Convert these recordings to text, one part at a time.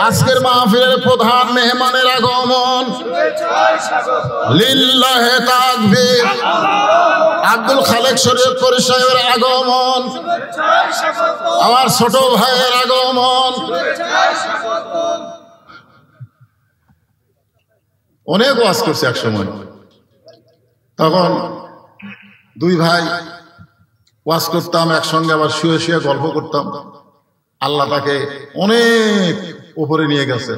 আজকের মাহফিলের প্রধান মেহমানের আগমন, লিল্লাহে তাকবীর। আব্দুল খালেক শরীয়তপুরী সাহেবের আগমন, আমার ছোট ভাইয়ের আগমন। অনেক ওয়াজ করছে এক সময়, তখন দুই ভাই ওয়াজ করতাম একসঙ্গে, আবার শুয়ে শুয়ে গল্প করতাম। আল্লাহ তাকে অনেক উপরে নিয়ে গেছে।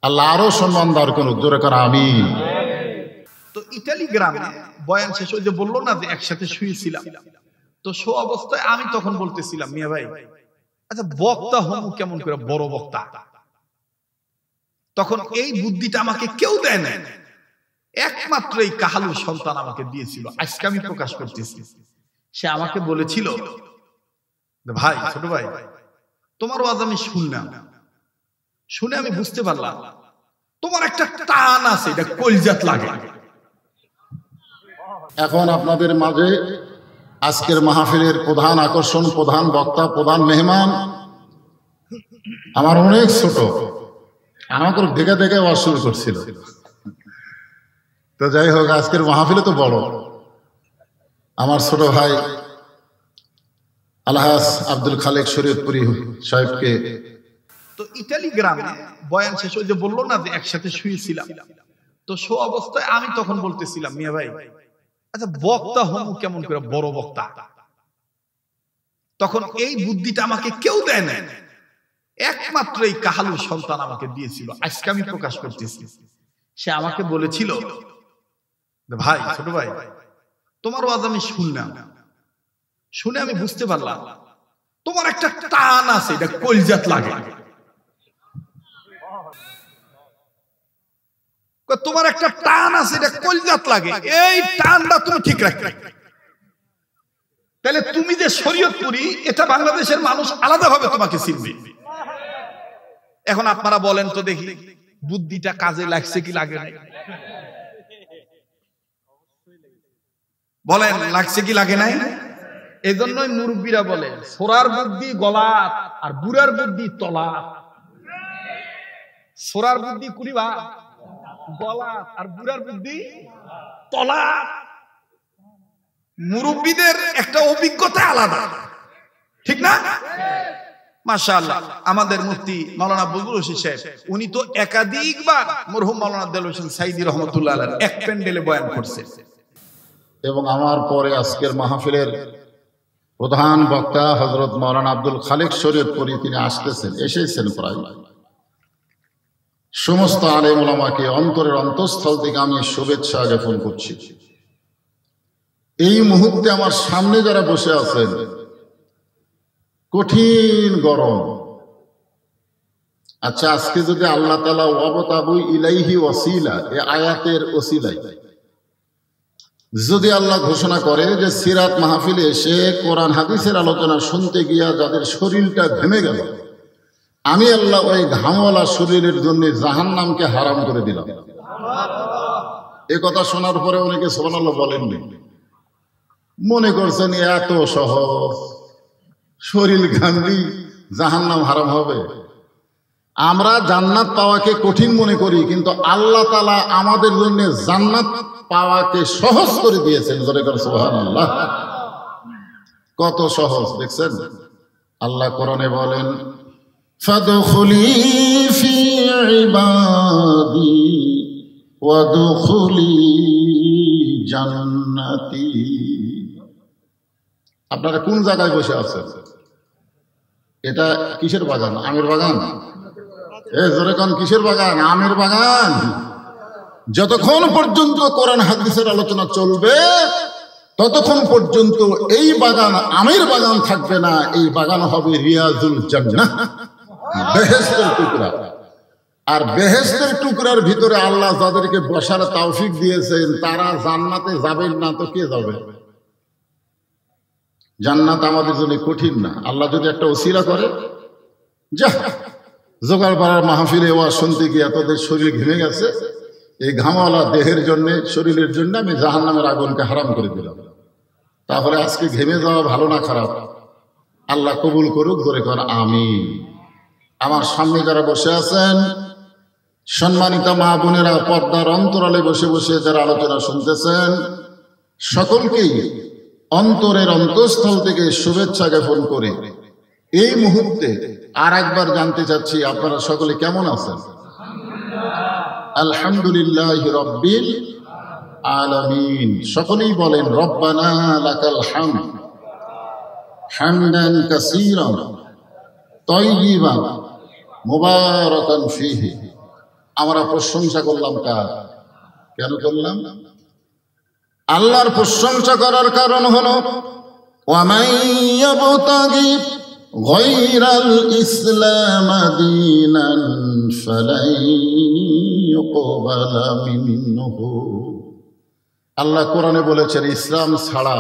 আল্লাহ আরো সম্মান দান করুক, জোরে করে আমিন। তো ইতালি গ্রামে বয়ান শেষ হয়ে যে বললো না যে একসাথে শুয়েছিলাম, তো শো অবস্থায় আমি তখন বলতেছিলাম, মিয়া ভাই আচ্ছা বক্তা হম কেমন করে বড় বক্তা? তখন এই বুদ্ধিটা আমাকে কেউ দেয় না, একমাত্র এই কাহালুর সন্তান আমাকে দিয়েছিল। আজকে আমি প্রকাশ করতেছি। সে আমাকে বলেছিল, ভাই ছোট ভাই তোমার ওয়াজ আমি শুনলাম, শুনে আমি বুঝতে পারলাম তোমার একটা টান আছে, এটা কলজাত লাগে। এখন আপনাদের মাঝে আজকের মাহফিলের প্রধান আকর্ষণ, প্রধান বক্তা, প্রধান মেহমান আমার অনেক ছোট, আমাকে দেখে দেখে ওয়াজ শুরু করছিল। তো যাই হোক, আজকের মাহফিলে তো বড় আমার ছোট ভাই আলহাজ আব্দুল খালেক শরীয়তপুরী সাহেবকে। তো ইতালি গ্রামে বয়ান শেষ হয়ে যে বললো না যে একসাথে শুয়েছিলাম, তো শো অবস্থায় আমি তখন বলতেছিলাম, মিয়া ভাই আচ্ছা বক্তা হম কেমন করে বড় বক্তা? তখন এই বুদ্ধিটা আমাকে কেউ দেয় না, একমাত্র এই কাহালুর সন্তান আমাকে দিয়েছিল। আজকে আমি প্রকাশ করতেছি। সে আমাকে বলেছিল, ভাই ছোট ভাই তোমার ওয়াজ আমি শুনলাম, শুনে আমি বুঝতে পারলাম তোমার একটা টান আছে, এটা কলজাত লাগে। তোমার একটা টান আছে, এটা কলজাত লাগে, এই টানটা তুমি ঠিক রাখবে। তাহলে তুমি যে শরীয়তপুরী, এটা বাংলাদেশের মানুষ আলাদাভাবে তোমাকে চিনবে। এখন আপনারা বলেন তো দেখি, বুদ্ধিটা কাজে লাগছে কি লাগে নাই? বলেন লাগছে কি লাগে নাই? এই জন্যই মুরব্বীরা বলে ছোড়ার বুদ্ধি গলাত আর বুড়ার বুদ্ধি তলাত। ছোড়ার বুদ্ধি কুড়িবা গলাত আর বুড়ার বুদ্ধি তলাত। মুরব্বীদের একটা অভিজ্ঞতা আলাদা, ঠিক না? মাশাআল্লাহ, আমাদের মুফতি মাওলানা বুজরুল রশিদ সাহেব, উনি তো একাধিকবার মরহুম মাওলানা দেলোয়ার হোসেন সাইদি রহমাতুল্লাহ আলাইহি এক প্যান্ডেলে বয়ান করছে। এবং আমার পরে আজকের মাহফিলের প্রধান বক্তা হযরত মাওলানা আব্দুল খালেক শরীয়তপুরী, তিনি আসতেছেন, এসেছেন প্রায়। সমস্ত আলেম ওলামাকে অন্তরের অন্তঃস্থল থেকে আমি শুভেচ্ছা জ্ঞাপন করছি। এই মুহূর্তে আমার সামনে যারা বসে আছেন, কঠিন গরম। আচ্ছা, আজকে যদি আল্লাহ তাআলা ওয়াবতাবু ইলাইহি ওয়াসিলা, এই আয়াতের ওসিলায় যদি আল্লাহ ঘোষণা করে যে সিরাত মাহফিলে এসে কোরআন হাদিসের আলোচনা শুনতে গিয়া যাদের শরীরটা ঘেমে গেল, আমি আল্লাহ ওই ঘামওয়ালা শরীরের জন্য জাহান্নামকে হারাম করে দিলাম। এ কথা শোনার পরে অনেকে সুবহানাল্লাহ বলেননি, মনে করছেন এত সহজ, শরীর ঘামলি জাহান্নাম হারাম হবে। আমরা জান্নাত পাওয়াকে কঠিন মনে করি, কিন্তু আল্লাহ তাআলা আমাদের জন্য জান্নাত পাওয়াকে সহজ করে দিয়েছেন। জোরে করে সুবহানাল্লাহ। কত সহজ দেখছেন। আল্লাহ কোরআনে বলেন, ফাদখুলি ফি ইবাদি ওয়াদখুলি জান্নাতি। আপনারা কোন জায়গায় বসে আছেন? এটা কিসের বাগান? আমের বাগান? জোরে কোন কিসের বাগান? আমের বাগান। যতক্ষণ পর্যন্ত কোরআন হাদিসের আলোচনা চলবে, ততক্ষণ পর্যন্ত এই বাগান আমের বাগান থাকবে না, এই বাগান হবে রিয়াজুল জান্নাহ, বেহেশতের টুকরা। আর বেহেশতের টুকরার ভিতরে আল্লাহ যাদেরকে বসার তৌফিক দিয়েছেন, তারা জান্নাতে যাবেন না তো কে যাবে? জান্নাত আমাদের জন্য কঠিন না। আল্লাহ যদি একটা ওসিলা করে, যা জোগাড় পাড়ার মাহফিলে ওয়াজ শুনতে গিয়ে তোদের শরীর ঘেমে গেছে, এই ঘামওয়ালা দেহের জন্য, শরীরের জন্য আমি জাহান্নামের আগুনকে হারাম করে দিলাম। তাহলে আজকে ঘেমে যাওয়া ভালো না খারাপ? আল্লাহ কবুল করুক, ধরে কর আমিন। আমার সামনে যারা বসে আছেন, সম্মানিত মা বোনেরা, পর্দার অন্তরালে বসে বসে যারা আলোচনা শুনতেছেন, সকলকেই অন্তরের অন্তঃস্থল থেকে শুভেচ্ছা জ্ঞাপন করে এই মুহূর্তে আর একবার জানতে চাচ্ছি, আপনারা সকলে কেমন আছেন? আলহামদুলিল্লাহ রাব্বিল আলামিন। সকলেই বলেন রব্বানা লাকাল হামদ হামদান কাসীরান তাইয়িবান মুবারাকান ফীহি। আমরা প্রশংসা করলাম কার? কেন করলাম? আল্লাহর প্রশংসা করার কারণ হলো ওয়ামান ইয়াবতাগি গায়রাল ইসলাম দীনান ফালাই ইউকবালা মিনহু। আল্লাহ কোরআনে বলেছেন, ইসলাম ছাড়া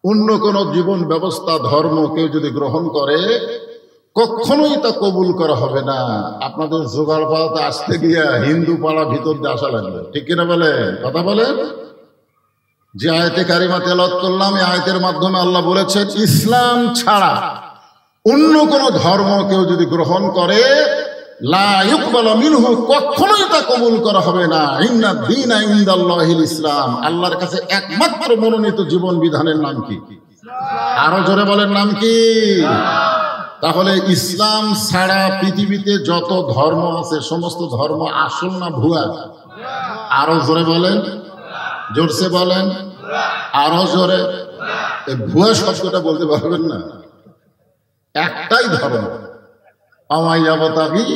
অন্য কোন জীবন ব্যবস্থা, ধর্ম কেউ যদি গ্রহণ করে কখনোই তা কবুল করা হবে না। আপনাদের জোগাড় পাড়াতে আসতে গিয়া হিন্দু পাড়া ভিতর দিয়ে আসা লাগবে, ঠিক কিনা বলেন? কথা বলেন। যে আয়াতে কারিমা তেলাওয়াত করলাম, এই আয়াতের মাধ্যমে আল্লাহ বলেছেন, ইসলাম ছাড়া অন্য কোন ধর্ম কেউ যদি গ্রহণ করে লা ইউকবালা মিনহু, কখনোই তা কবুল করা হবে না। ইন্না দীনা ইনদাল্লাহিল ইসলাম। আল্লাহর কাছে একমাত্র মনোনীত জীবন বিধানের নাম কি? আরো জোরে বলেন, নাম কি? তাহলে ইসলাম ছাড়া পৃথিবীতে যত ধর্ম আছে সমস্ত ধর্ম আসল না ভুয়া? আরো জোরে বলেন, জোরসে বলেন, আরো জোরে। এই ভুয়া শব্দটা বলতে পারবেন না। একটাই ধর্ম, আমাইয়াবতাগি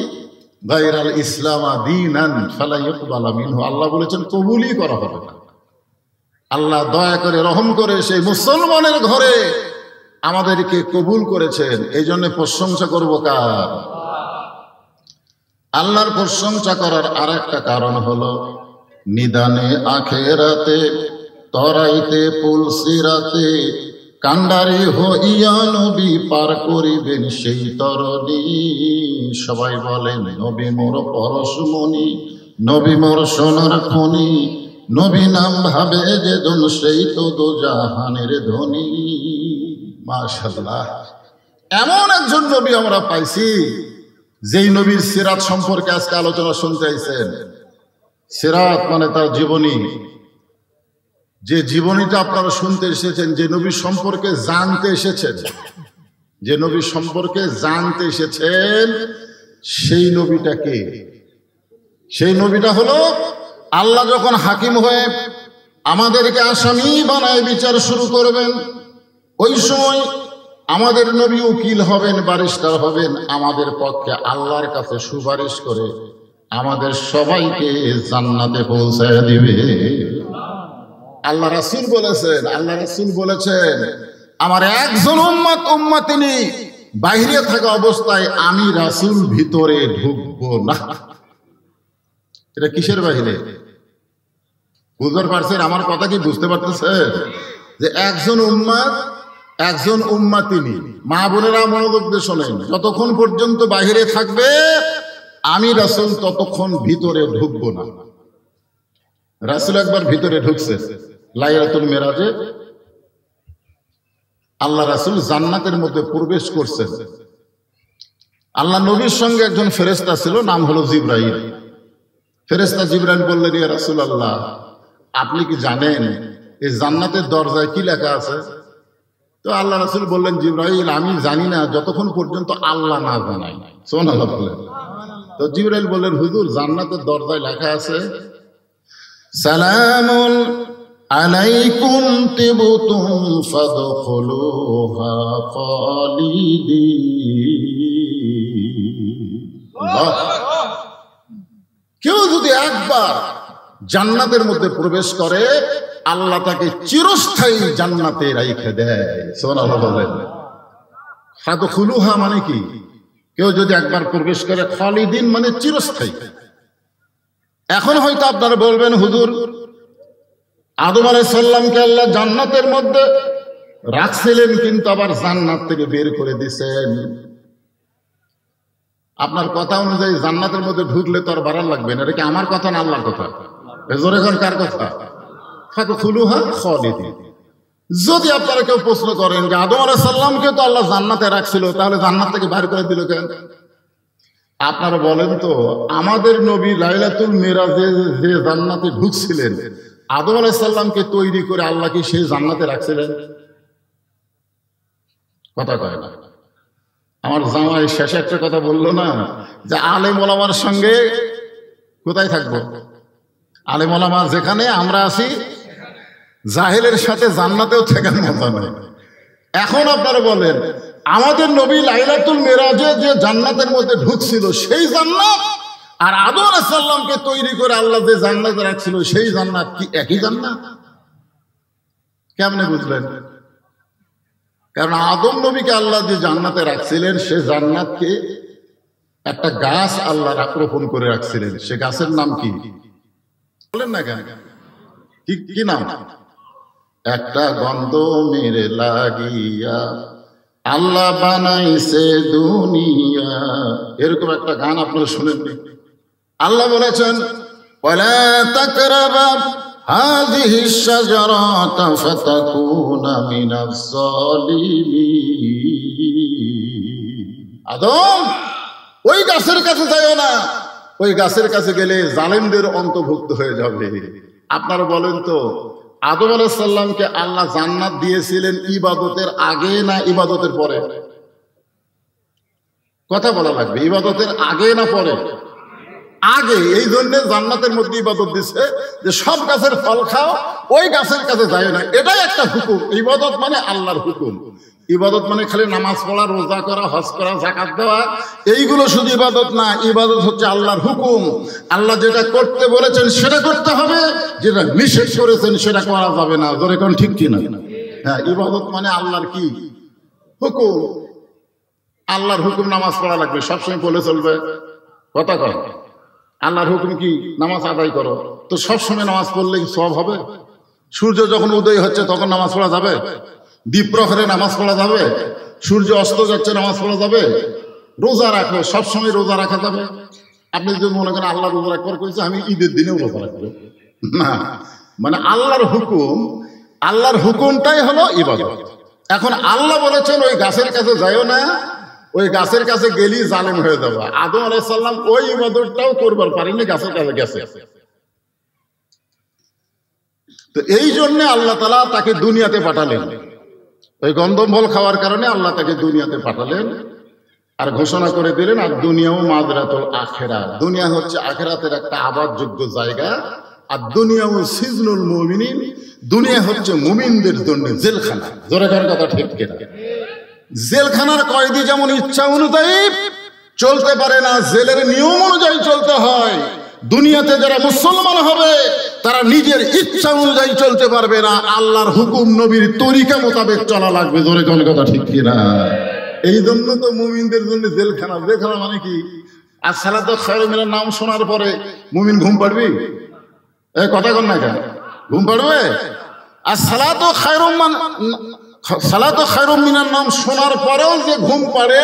গায়রাল ইসলাম দীনান ফালা ইউকবালা মিনহু। আল্লাহ বলেছেন কবুলই করা হবে না। আল্লাহ দয়া করে রহম করে সেই মুসলমানের ঘরে আমাদেরকে কবুল করেছেন। এই জন্য প্রশংসা করবো কার? আল্লাহর প্রশংসা করার আর একটা কারণ হলো নিদানে আখেরাতে তরাইতে পুলসিরাতে কান্ডারি হইয়া নবী পার করিবেন সেই তরণী। সবাই বলেন নবী মোর পরশমণি, নবী মোর সোনার খনি, নবী নাম ভাবে যে জন সেই তো দোজাহানের ধনী। মাশাআল্লাহ, এমন একজন নবী আমরা পাইছি যেই নবীর সিরাত সম্পর্কে আজকে আলোচনা শুনতে আইছেন। সিরাত মানে তার জীবনী। যে জীবনীটা আপনারা শুনতে এসেছেন, যে নবী সম্পর্কে জানতে এসেছেন, যে নবী সম্পর্কে জানতে এসেছেন, সেই নবীটা কে? সেই নবীটা হলো আল্লাহ যখন হাকিম হয়ে আমাদেরকে আসামি বানায় বিচার শুরু করবেন, ওই সময় আমাদের নবী উকিল হবেন, ব্যারিস্টার হবেন, আমাদের পক্ষে আল্লাহর কাছে সুপারিশ করে আমাদের সবাইকে জান্নাতে পৌঁছায় দিবে। আল্লাহ রাসূল বলেছেন, আল্লাহ রাসূল বলেছেন, আমার একজন উম্মত উম্মতিনী বাইরে থাকা অবস্থায় আমি রাসূল ভিতরে ঢুকবো না। এটা কিসের বাহিরে? বুঝতে পারছেন আমার কথা? কি বুঝতে পারতেছেন যে একজন উম্মত, একজন উম্মতিনী? মা বোনেরা মনোযোগ দিয়ে শোনেন, যতক্ষণ পর্যন্ত বাহিরে থাকবে আমি রাসূল ততক্ষণ ভিতরে ঢুকবো না। রাসূল একবার ভিতরে ঢুকছে লাইলাতুল মেরাজে। আল্লাহ রাসূল জান্নাতের মধ্যে প্রবেশ করছেন। আল্লাহ নবীর সঙ্গে একজন ফেরেশতা ছিল, নাম হলো জিবরাইল। ফেরেশতা জিবরাইল বললেন, ইয়া রাসূলুল্লাহ, আপনি কি জানেন এই জান্নাতের দরজায় কি লেখা আছে? তো আল্লাহ রাসূল বললেন, জিবরাইল, আমি জানি না যতক্ষণ পর্যন্ত আল্লাহ না জানায়। সুবহানাল্লাহ বলেন। তো জিবরাইল বললেন, হুজুর, জান্নাতের দরজায় লেখা আছে সালামুন আলাইকুম তিবতুম ফাদখুলুহা খালিদিন। কেউ যদি একবার জান্নাতের মধ্যে প্রবেশ করে আল্লাহ তাকে চিরস্থায়ী জান্নাতে রাইখে দেয়। সুবহানাল্লাহ বলেন। ফাদখুলুহা মানে কি? কেউ যদি একবার প্রবেশ করে, খালিদিন মানে চিরস্থায়ী। এখন হয়তো আপনারা বলবেন, হুজুর, আদম আলাইহিস সালামকে আল্লাহ জান্নাতের মধ্যে রাখছিলেন কিন্তু আবার জান্নাত থেকে বের করে দিয়েছেন। আপনার কথা অনুযায়ী জান্নাতের মধ্যে ঢুকলে তো আর বাড়ার লাগবে না। এটা কি আমার কথা না আল্লাহর কথা? জোরে কার কথা? ফাদখুলুহা খালিদিন। যদি আপনারা কেউ প্রশ্ন করেন যে আদম আলাইহিস সালামকে তো আল্লাহ জান্নাতে রাখছিল, তাহলে জান্নাত থেকে বাইর করে দিল কেন? আপনারা বলেন তো, আমাদের নবী লাইলাতুল মিরাজে যে জান্নাতে ঢুকছিলেন, আদম আলাইহিস সালামকে তৈরি করে আল্লাহ কি সেই জান্নাতে রাখছিলেন? কথা কয় না। আমার জামাই শেষে একটা কথা বললো না, যে আলেম ওলামার সঙ্গে কোথায় থাকবো? আলেম ওলামা যেখানে আমরা আছি, জাহেলের সাথে জান্নাতেও থাকার মতো নয়। এখন আপনারা বলেন, আমাদের নবী লাইলাতুল মিরাজে যে জান্নাতের মধ্যে ঢুকছিল সেই জান্নাত, আর আদম আলাইহিস সালামকে তৈরি করে আল্লাহ যে জান্নাতে রাখছিল সেই জান্নাত কি একই জান্নাত? কেমনে বুঝলেন? কারণ আদম নবীকে আল্লাহ যে জান্নাতে রাখছিলেন, সে জান্নাতকে একটা গাছ আল্লাহ রোপণ করে রাখছিলেন। সে গাছের নাম কি বলেন না কেন? কি নাম? একটা গন্ধ মেরে লাগিয়া আল্লাহ বানাইছে দুনিয়া, এরকম একটা গান আপনারা শুনেননি? আল্লাহ বলেছেন, ওয়ালা তাকরাবা হাযিহি শাজারাতা ফাতাকুনা মিনাজ জালিমিন। আদম, ওই গাছের কাছে যাও না, ওই গাছের কাছে গেলে জালেমদের অন্তর্ভুক্ত হয়ে যাবে। আপনারা বলেন তো, আদম আলাইহিস সালামকে আল্লাহ জান্নাত দিয়েছিলেন ইবাদতের আগে না ইবাদতের পরে? কথা বলা লাগবে, ইবাদতের আগে না পরে? আগে। এই জন্য জান্নাতের মধ্যে ইবাদত দিচ্ছে যে সব গাছের ফল খাও, ওই গাছের কাছে যায় না। এটাই একটা হুকুম। ইবাদত মানে আল্লাহর হুকুম। ইবাদত মানে খালি নামাজ পড়া, রোজা করা, হজ করা, যাকাত দেওয়া, এইগুলো শুধু ইবাদত না। ইবাদত হচ্ছে আল্লাহর হুকুম। আল্লাহ যেটা করতে বলেছেন সেটা করতে হবে, যেটা নিষেধ করেছেন সেটা করা যাবে না। ধরে কোন ঠিক কিনা? হ্যাঁ, ইবাদত মানে আল্লাহর কি হুকুম। আল্লাহর হুকুম নামাজ পড়া লাগবে, সবসময় বলে চলবে। কথা কয়, আল্লাহর হুকুম কি? নামাজ আদায় করো। তো সবসময় নামাজ পড়লে কি সওয়াব হবে? সূর্য যখন উদয় হচ্ছে তখন নামাজ পড়া যাবে? দ্বীপ্রহরে নামাজ পড়া যাবে? সূর্য অস্ত যাচ্ছে নামাজ পড়া যাবে? রোজা রাখো, সবসময় রোজা রাখা যাবে? আপনি যদি মনে করেন আল্লাহ রোজা রাখবার কইছে, আমি ঈদের দিনেও রোজা রাখবো না। মানে আল্লাহর হুকুম, আল্লাহর হুকুমটাই হলো ইবাদত। এখন আল্লাহ বলেছেন ওই গাছের কাছে যাইও না, ওই গাছের কাছে গেলি জালেম হয়ে যাবে। আদম আলাইহিস সালাম ওই ইবাদতটাও করবার পারেনি, গাছের কাছে গেছে। তো এই জন্য আল্লাহ তাআলা তাকে দুনিয়াতে পাঠালেন। ওই গন্ধম খাওয়ার কারণে আল্লাহ তাকে দুনিয়াতে পাঠালেন, আর ঘোষণা করে দিলেন, আর দুনিয়াও মাযরাতুল আখিরা। দুনিয়া হচ্ছে আখিরাতের একটা আবাদযোগ্য জায়গা, আর দুনিয়াও সিজনুল মুমিনিন। দুনিয়া হচ্ছে মুমিনদের জন্য জেলখানা। জোরে কার কথা ঠিক কিনা? জেলখানার কয়েদি যেমন ইচ্ছা অনুযায়ী চলতে পারে না, জেলের নিয়ম অনুযায়ী চলতে হয়। দুনিয়াতে যারা মুসলমান হবে তারা নিজের ইচ্ছা অনুযায়ী চলতে পারবে না, আল্লাহর হুকুম নবীর তরিকা মোতাবেক চলা লাগবে। জোরে কোন কথা ঠিক কিনা? এই জন্য তো মুমিনদের জন্য জেলখানা। জেলখানা মানে কি? আর সালাতু খায়রুম মিনান নাম শোনার পরে মুমিন ঘুম পাড়বি? এই কথা কন না কেন? ঘুম পাড়বে? আর সালাতু খায়রুম মিনান নাম শোনার পরেও যে ঘুম পাড়ে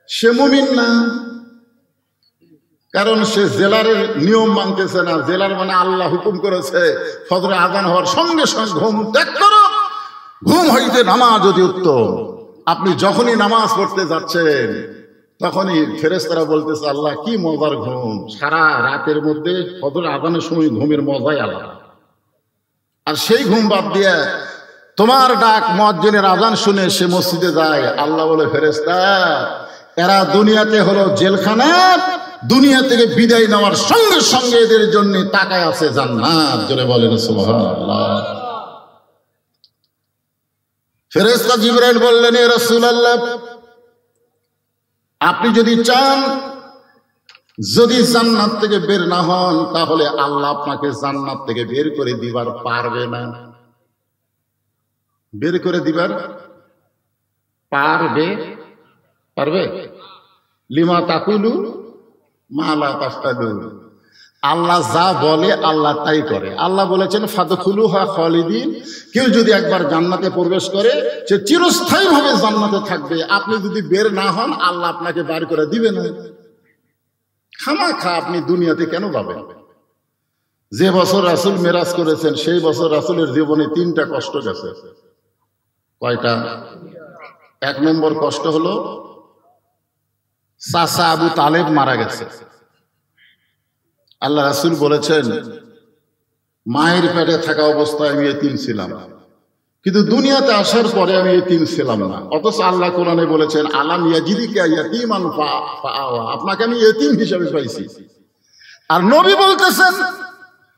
সে মুমিন না। কারণ সে জেলারের নিয়ম মানতেছে না। জেলার মানে আল্লাহ হুকুম করেছে ফজরে আযান হওয়ার সঙ্গে সঙ্গে ঘুম ত্যাগ করো। ঘুম হইতে নামাজ অতি উত্তম। আপনি যখনই নামাজ পড়তে যাচ্ছেন তখনই ফেরেশতারা বলতেছে, আল্লাহ কি মজার ঘুম। সারা রাতের মধ্যে ফজরে আযানের সময় ঘুমের মজাই আলাদা। আর সেই ঘুম বাদ দিয়ে তোমার ডাক মুয়াজ্জিনের আযান শুনে সে মসজিদে যায়। আল্লাহ বলে, ফেরেশতা এরা দুনিয়াতে হলো জেলখানা, দুনিয়া থেকে বিদায় নেওয়ার সঙ্গে সঙ্গে এদের জন্য তাকায় আছে জান্নাত। জোরে বলেন সুবহানাল্লাহ। ফেরেশতা জিবরাইল বললেন, এ রাসূলুল্লাহ, আপনি যদি চান, যদি জান্নাত থেকে বের না হন, তাহলে আল্লাহ আপনাকে জান্নাত থেকে বের করে দিবার পারবে না। বের করে দিবার পারবে? লিমা তাকুলু মা লা তাফআলুন। আল্লাহ যা বলে আল্লাহ তাই করে। আল্লাহ বলেছেন ফাদখুলুহা খালিদিন, কেউ যদি একবার জান্নাতে প্রবেশ করে সে চিরস্থায়ীভাবে জান্নাতে থাকবে। আপনি যদি বের না হন আল্লাহ আপনাকে বের করে দিবে না। খামাখা আপনি দুনিয়াতে কেন যাবেন? যে বছর রাসূল মেরাজ করেছেন সেই বছর রাসূলের জীবনে 3টা কষ্ট গেছে। কয়টা? 1 নম্বর কষ্ট হলো চাচা আবু তালেব মারা গেছে। আল্লাহ রাসূল বলেছেন, মায়ের পেটে থাকা অবস্থায় আমি এতিম ছিলাম, কিন্তু দুনিয়াতে আসার পরে আমি এতিম ছিলাম না। অথচ আল্লাহ কোরআনে বলেছেন, আলাম ইয়াজিদিকা ইয়াতীমান ফাআওয়া, আপনাকে আমি এতিম হিসেবে পাইছি। আর নবী বলতেছেন,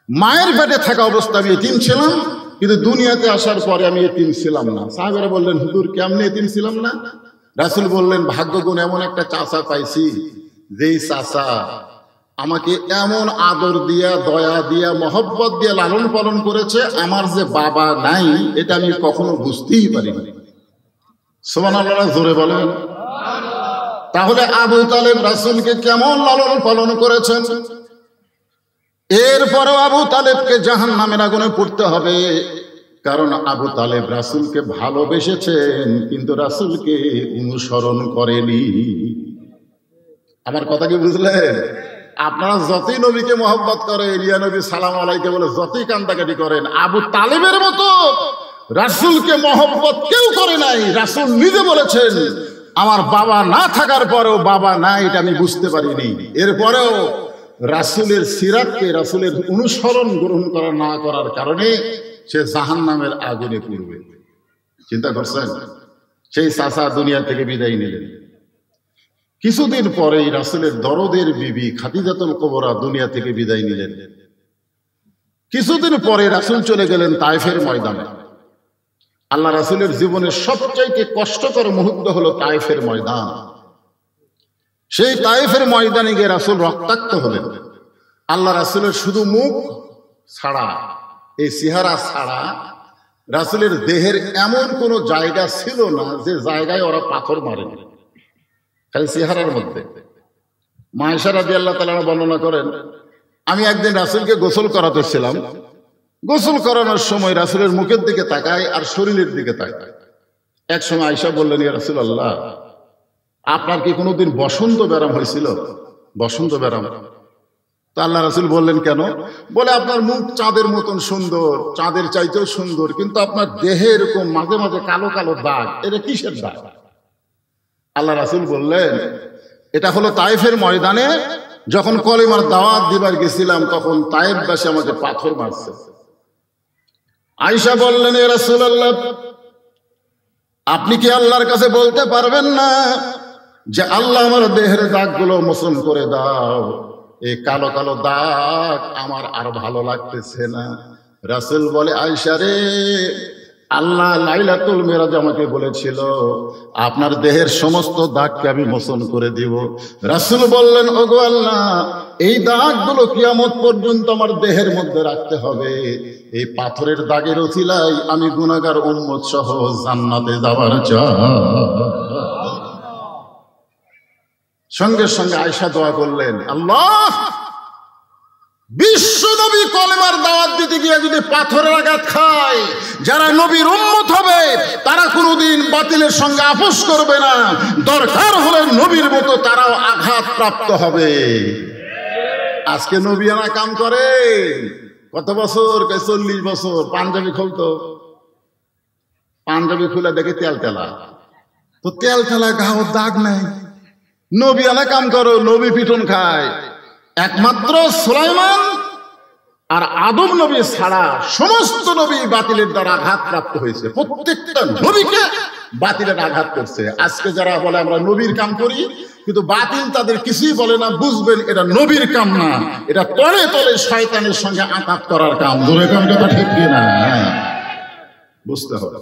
মায়ের পেটে থাকা অবস্থায় আমি এতিম ছিলাম, কিন্তু দুনিয়াতে আসার পরে আমি এতিম ছিলাম না। সাহাবারা বললেন, হুজুর কেমনে এতিম ছিলাম না? রাসূল বললেন, ভাগ্যগুণ এমন একটা চাচা পাইছি, যেই চাচা আমাকে এমন আদর দিয়া, দয়া দিয়া, মহব্বত দিয়া লালন পালন করেছে, আমার যে বাবা নাই এটা আমি কখনো বুঝতেই পারিনি। সুবহানাল্লাহ, জোরে বলেন। তাহলে আবু তালেব রাসূলকে কেমন লালন পালন করেছেন? এরপরও আবু তালেবকে জাহান্নামের আগুনে পড়তে হবে, কারণ আবু তালেব রাসূলকে ভালোবেসেছেন কিন্তু রাসূলকে অনুসরণ করেনি। আমার কথা কি বুঝলেন? আপনারা যতই নবীকে মহব্বত করেন, ইয়া নবী সালাম আলাইকে বলে যতই কান্দাকাটি করেন, আবু তালেবের মতো রাসূলকে মহব্বত কেউ করে নাই। রাসূল নিজে বলেছেন, আমার বাবা না থাকার পরেও বাবা নাই এটা আমি বুঝতে পারিনি। এরপরেও রাসূলের সিরাতকে, রাসূলের অনুসরণ গ্রহণ করা না করার কারণে সে জাহান্নামের আগুনে পড়বে। চিন্তা করছেন? সেই চাচা দুনিয়া থেকে বিদায় নিলেন। কিছুদিন পরেই রাসূলের দরদের বিবি খাদিজাতুল কুবরা দুনিয়া থেকে বিদায় নিলেন। কিছুদিন পরে রাসূল চলে গেলেন তায়েফের ময়দানে। আল্লাহ রাসূলের জীবনের সবচাইতে কষ্টকর মুহূর্ত হলো তায়েফের ময়দান। সেই তায়েফের ময়দানে গিয়ে রাসূল রক্তাক্ত হলেন। আল্লাহ রাসূলের শুধু মুখ ছাড়া, এই চেহারা ছাড়া রাসূলের দেহের এমন কোন জায়গা ছিল না যে জায়গায় ওরা পাথর মারেন, খালি চেহারার মধ্যে। মা আয়েশা রাদিয়াল্লাহু তাআলা বর্ণনা করেন, আমি একদিন রাসূলকে গোসল করাতেছিলাম। গোসল করানোর সময় রাসূলের মুখের দিকে তাকাই আর শরীরের দিকে তাকাই। এক সময় আয়েশা বললেন, ইয়া রাসূলুল্লাহ, আপনার কি কোনোদিন বসন্ত ব্যারাম হয়েছিল? বসন্ত ব্যারাম? তো আল্লাহ রাসূল বললেন, কেন? বলে, আপনার মুখ চাঁদের মতন সুন্দর, চাঁদের চাইতেও সুন্দর, কিন্তু আপনার দেহে এরকম মাঝে মাঝে কালো কালো দাগ, এটা কিসের দাগ? আল্লাহ রাসূল বললেন, এটা হলো তায়েফের ময়দানে যখন কলিমার দাওয়াত দিবার গেছিলাম, তখন তায়েফবাসী আমাকে পাথর মারছে। আয়েশা বললেন, ইয়া রাসূলুল্লাহ, আপনি কি আল্লাহর কাছে বলতে পারবেন না যে আল্লাহ আমার দেহের দাগগুলো মোচন করে দাও, এই কালো কালো দাগ আমার আর ভালো লাগতেছে না। রাসূল বলে, আয়েশা রে, আল্লাহ লাইলাতুল মিরাজ আমাকে বলেছিল আপনার দেহের সমস্ত দাগকে আমি মোচন করে দিব। রাসূল বললেন, ওগো আল্লাহ, এই দাগগুলো কিয়ামত পর্যন্ত আমার দেহের মধ্যে রাখতে হবে। এই পাথরের দাগের ওসিলায় আমি গুনাহগার উম্মত সহ জান্নাতে যাবার চাই। সঙ্গে সঙ্গে আয়েশা দোয়া করলেন, আল্লাহ, বিশ্ব নবী কলেমার দাওয়াত দিতে গিয়ে যদি পাথরের আঘাত খায়, যারা নবীর উম্মত হবে তারা কোনোদিন বাতিলের সঙ্গে আপোষ করবে না, দরকার হলে নবীর মতো তারাও আঘাত প্রাপ্ত হবে। আজকে নবীয়ানা কাম করে কত বছর? 40 বছর। পাঞ্জাবি খুলতো, পাঞ্জাবি খুলে দেখে তেল তেলা, তো তেল তেলা গাও দাগ নাই। নবীয়ানা কাম করো, নবী পিটন খায়। একমাত্র সুলাইমান আর আদম নবী ছাড়া সমস্ত নবী বাতিলের দ্বারা আঘাত প্রাপ্ত হয়েছে। প্রত্যেকটা নবীকে বাতিলের আঘাত করছে। আজকে যারা বলে আমরা নবীর কাম করি, কিন্তু বাতিল তাদের কিছুই বলে না, বুঝবেন এটা নবীর কাম না, এটা তলে তলে শয়তানের সঙ্গে আঘাত করার কাম। ধরে কাম কথা ঠিক কিনা বুঝতে হবে।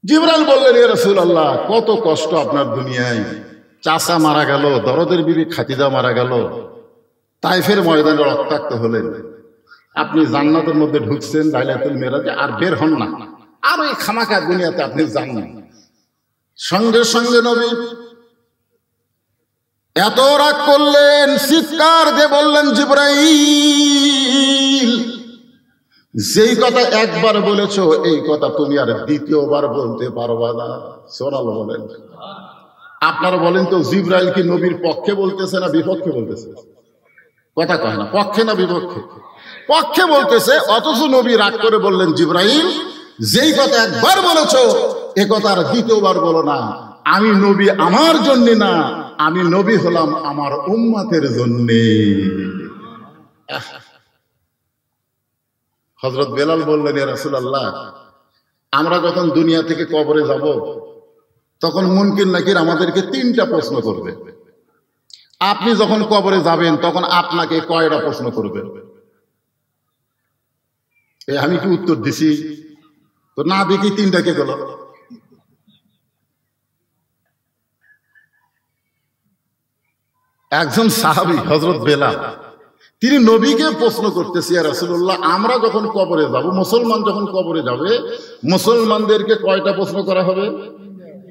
জিবরাইল বললেন, ইয়া রাসূলুল্লাহ, কত কষ্ট আপনার দুনিয়ায়। চাচা মারা গেল, দরদের বিবি খাদিজা মারা গেল, তায়েফের ময়দানে রক্তাক্ত হলেন, আপনি জান্নাতের মধ্যে ঢুকছেন লাইলাতুল মিরাজে, আর বের হন না, আর ওই খামাখা দুনিয়াতে আপনি যান না। সঙ্গে সঙ্গে নবী এত রাগ করলেন, চিৎকার দিয়ে বললেন, জিবরাইল, যেই কথা একবার বলেছো এই কথা তুমি আর দ্বিতীয়বার বলতে পারবা না। সুবহানাল্লাহ বলেন। আপনারা বলেন তো, জিবরাইল কি নবীর পক্ষে বলতেছে না বিপক্ষে বলতেছে? কথা কয় না, পক্ষে না বিপক্ষে? পক্ষে বলতেছে। অথচ নবী রাগ করে বললেন, জিবরাইল, যেই কথা একবার বলেছো এ কথা আর দ্বিতীয়বার বলো না। আমি নবী আমার জন্য না, আমি নবী হলাম আমার উম্মতের জন্যে। হযরত বেলাল বললেন, ইয়া রাসূলুল্লাহ, আমরা যখন দুনিয়া থেকে কবরে যাব তখন মুনকির নাকির আমাদেরকে 3টা প্রশ্ন করবে। আপনি যখন কবরে যাবেন তখন আপনাকে কয়টা প্রশ্ন করবে? আমি কি উত্তর দিছি? তো না দেখি 3টা কে গেল? একজন সাহাবী হযরত বেলাল, তিনি নবীকে প্রশ্ন করতেছে, ইয়া রাসূলুল্লাহ, আমরা যখন কবরে যাব, মুসলমান যখন কবরে যাবে, মুসলমানদেরকে কয়টা প্রশ্ন করা হবে?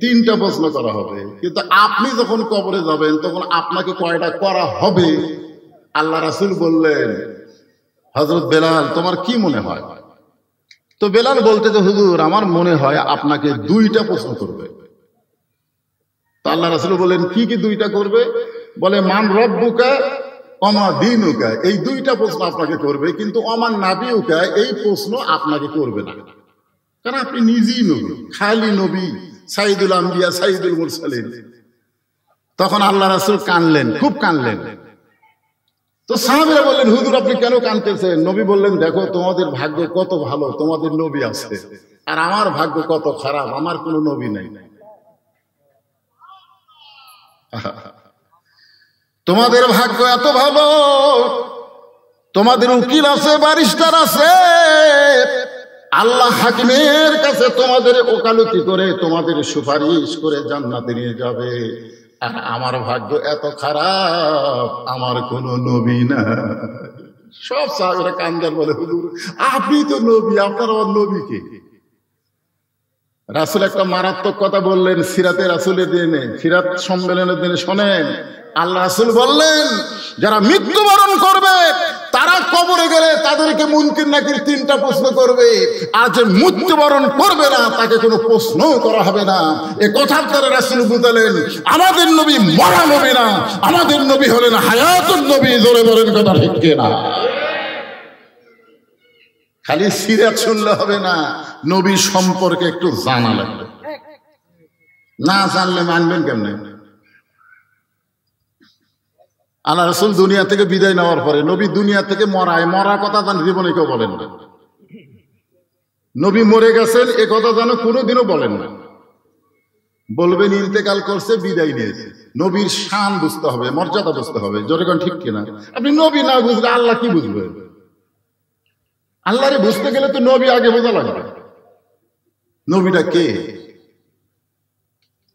3টা প্রশ্ন করা হবে। কিন্তু আপনি যখন কবরে যাবেন তখন আপনাকে কয়টা করা হবে? আল্লাহ রাসূল বললেন, হযরত বেলাল, তোমার কি মনে হয়? তো বেলাল বলতে, যে হুজুর, আমার মনে হয় আপনাকে 2টা প্রশ্ন করবে। তো আল্লাহ রাসূল বললেন, কি কি 2টা করবে? বলে, মান রব্বুকা ওমা দীনুকা, এই 2টা প্রশ্ন আপনাকে করবে, কিন্তু ওমান নাবিউকা, এই প্রশ্ন আপনাকে করবে না, কারণ আপনি নিজেই নবী, খালি নবী, সাইদুল আম্বিয়া, সাইদুল মুরসালিন। তখন আল্লাহ রাসূল কানলেন, খুব কানলেন। তো সাহাবীরা বললেন, হুজুর, আপনি কেন কানতেছেন? নবী বললেন, দেখো, তোমাদের ভাগ্য কত ভালো, তোমাদের নবী আছে, আর আমার ভাগ্য কত খারাপ, আমার কোনো নবী নাই। তোমাদের ভাগ্য এত ভালো, তোমাদের উকিল আছে, ব্যারিস্টার আছে, আল্লাহ হাকিমের কাছে তোমাদের ওকালতি করে, তোমাদের সুপারিশ করে জান্নাতে নিয়ে যাবে। আর আমার ভাগ্য এত খারাপ, আমার কোনো নবী না। সব সাহাবীরা কান্দার বলে, হুজুর, আপনি তো নবী, আপনার আমার নবী কে? রাসূল একটা মারাত্মক কথা বললেন সিরাতে রাসূলের দিনে, সিরাত সম্মেলনের দিনে। শোনেন, আল্লাহ রাসূল বললেন, যারা মৃত্যুবরণ করবে তারা কবরে গেলে তাদেরকে মুনকির নাকির 3টা প্রশ্ন করবে, আর যে মৃত্যুবরণ করবে না তাকে কোনো প্রশ্ন করা হবে না। এ কথার দ্বারা রাসূল বুঝালেন, আমাদের নবী মরা নবী না, আমাদের নবী হলেন হায়াতুন নবী। জোরে বলেন কথা ঠিক কিনা? খালি সিরাত শুনলে হবে না, নবী সম্পর্কে একটু জানা লাগবে। না জানলে মানবেন কেমনে? আল্লাহ রাসূল দুনিয়া থেকে বিদায় নেওয়ার পরে নবী দুনিয়া থেকে মরার কথা তার জীবনে কেউ বলেন না। নবী মরে গেছেন এ কথা যেন কোনোদিনও বলেন না। বলবেন ইন্তেকাল করছে, বিদায় নিয়েছে। নবীর শান বুঝতে হবে, মর্যাদা বুঝতে হবে। জোরে কোন ঠিক কিনা? আপনি নবী না বুঝলে আল্লাহ কি বুঝবে? আল্লাহরে বুঝতে গেলে তো নবী আগে বোঝা লাগবে, নবীটা কে।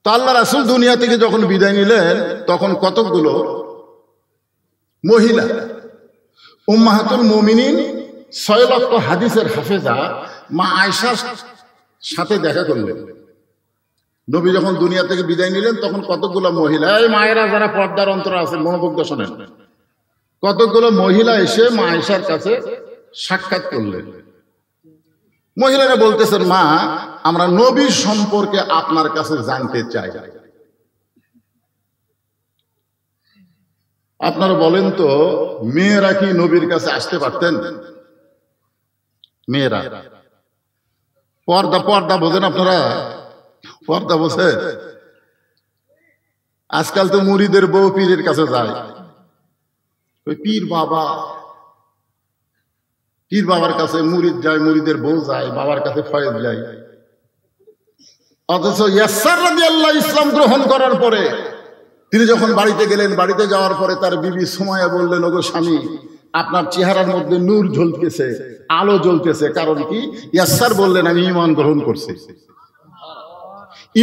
তো আল্লাহ রাসূল দুনিয়া থেকে যখন বিদায় নিলেন তখন কতগুলো মহিলা উম্মাহাতুল মুমিনিন 6 লক্ষ হাদিসের হাফেজা মা আয়েশার সাথে দেখা করলেন। নবী যখন দুনিয়া থেকে বিদায় নিলেন তখন কতগুলো মহিলা, এই মায়েরা যারা পর্দার অন্তরে আছেন মনোযোগ দিয়ে শোনেন, কতগুলো মহিলা এসে মা আয়েশার কাছে সাক্ষাৎ করলেন। মহিলারা বলতেছেন, মা, আমরা নবী সম্পর্কে আপনার কাছে জানতে চাই। আপনারা বলেন তো, মেয়েরা কি নবীর কাছে আসতে পারতেন? মেয়েরা পর্দা বোঝেন আপনারা? পর্দা বোঝে? আজকাল তো মুরিদের বউ পীরের কাছে যায়, ওই পীর বাবার কাছে মুরিদ যায়, মুরিদের বউ যায়, বাবার কাছে ফয়েজ যায়। অথচ ইয়াসার রাদিয়াল্লাহু ইসলাম গ্রহণ করার পরে তিনি যখন বাড়িতে গেলেন, বাড়িতে যাওয়ার পরে তার বিবি সুমাইয়া বললেন, ওগো স্বামী, আপনার চেহারার মধ্যে নূর জ্বলতেছে, আলো জ্বলতেছে, কারণ কি? ইয়াসার বললেন, আমি ঈমান গ্রহণ করছি,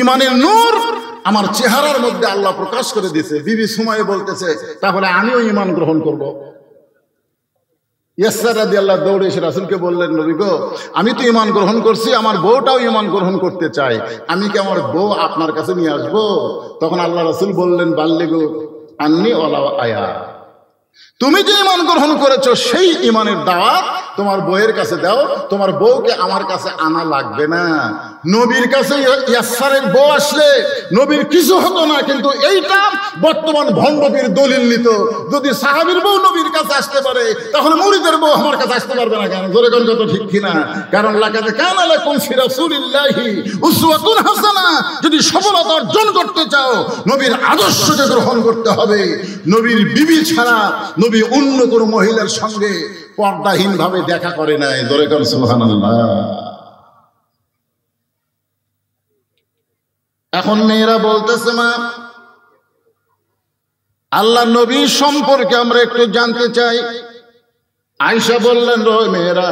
ঈমানের নূর আমার চেহারার মধ্যে আল্লাহ প্রকাশ করে দিয়েছে। বিবি সুমাইয়া বলতেছে, তাহলে আমিও ঈমান গ্রহণ করব। ইয়াসার রাদিয়াল্লাহু দৌড়ে এসে রাসূলকে বললেন, নবী গো, আমি তো ঈমান গ্রহণ করছি, আমার বউটাও ঈমান গ্রহণ করতে চায়, আমি কি আমার বউ আপনার কাছে নিয়ে আসবো? তখন আল্লাহ রাসূল বললেন, বাল্লিগু আন্নী ওয়ালাউ আয়া, তুমি যে ঈমান গ্রহণ করেছো সেই ঈমানের দাওয়াত তোমার বউয়ের কাছে দাও, তোমার বউকে আমার কাছে আনা লাগবে না। নবীর কাছে ইয়াসারের বউ আসলে নবীর কিছু হতো না, কিন্তু এইটা বর্তমান ভণ্ডবীর দলিল নিত। যদি সাহাবীর বউ নবীর কাছে আসতে পারে, তাহলে মুরিদের বউ আমার কাছে আসতে পারবে না কেন? জোরে কোন কথা ঠিক কিনা? কারণ লাকাদ কানা লাকুম ফি রাসূলিল্লাহি উসওয়াতুন হাসানা। যদি সফলতা অর্জন করতে চাও, নবীর আদর্শকে গ্রহণ করতে হবে। নবীর বিবি ছাড়া নবী অন্য কোনো মহিলার সঙ্গে পর্দাহীন ভাবে দেখা করে নাই। জোরে কোন সুবহানাল্লাহ। এখন মেয়েরা বলতেছে, মা আল্লাহ নবী সম্পর্কে আমরা একটু জানতে চাই। আয়েশা বললেন, মেয়েরা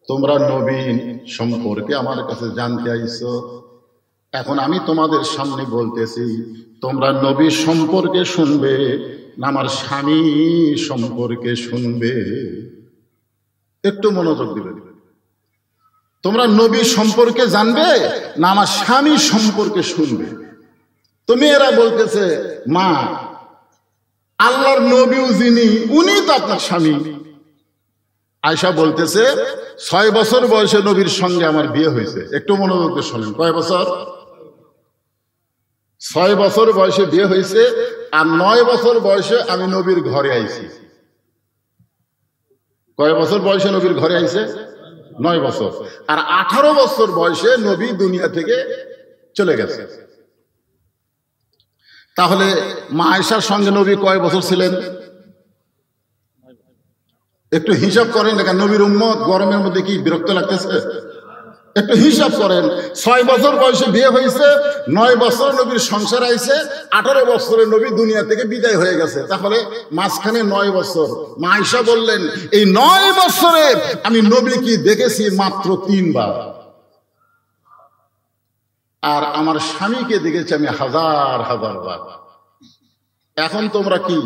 তোমরা নবী সম্পর্কে আমার কাছে জানতে আইছো, এখন আমি তোমাদের সামনে বলতেছি, তোমরা নবী সম্পর্কে শুনবে না আমার স্বামী সম্পর্কে শুনবে? একটু মনোযোগ দিবে। তোমরা নবী সম্পর্কে জানবে না আমার স্বামী সম্পর্কে শুনবে? তো মেয়েরা বলতেছে, মা আল্লাহর নবীও যিনি, উনি তো আপনার স্বামী। আয়েশা বলতেছে, 6 বছর বয়সে নবীর সঙ্গে আমার বিয়ে হয়েছে। একটু মনোযোগ দিয়ে শোনেন, কয় বছর? 6 বছর বয়সে বিয়ে হয়েছে, আর 9 বছর বয়সে আমি নবীর ঘরে আইছি। কয় বছর বয়সে নবীর ঘরে আইছে? 9 বছর। আর 18 বছর বয়সে নবী দুনিয়া থেকে চলে গেছে। তাহলে মা আয়েশার সঙ্গে নবী কয় বছর ছিলেন? একটু হিসাব করেন। দেখেন নবীর উম্মত গরমের মধ্যে কি বিরক্ত লাগতেছে? একটু হিসাব করেন। 6 বছর বয়সে বিয়ে হয়েছে, 9 বছর নবীর সংসার আইছে, 18 বছরে নবী দুনিয়া থেকে বিদায় হয়ে গেছে। তাহলে মাঝখানে 9 বছর। মা আয়েশা বললেন, এই 9 বছরে আমি নবী কি দেখেছি মাত্র 3 বার, আর আমার স্বামীকে দেখেছি আমি হাজার হাজার বার। এখন তোমরা কি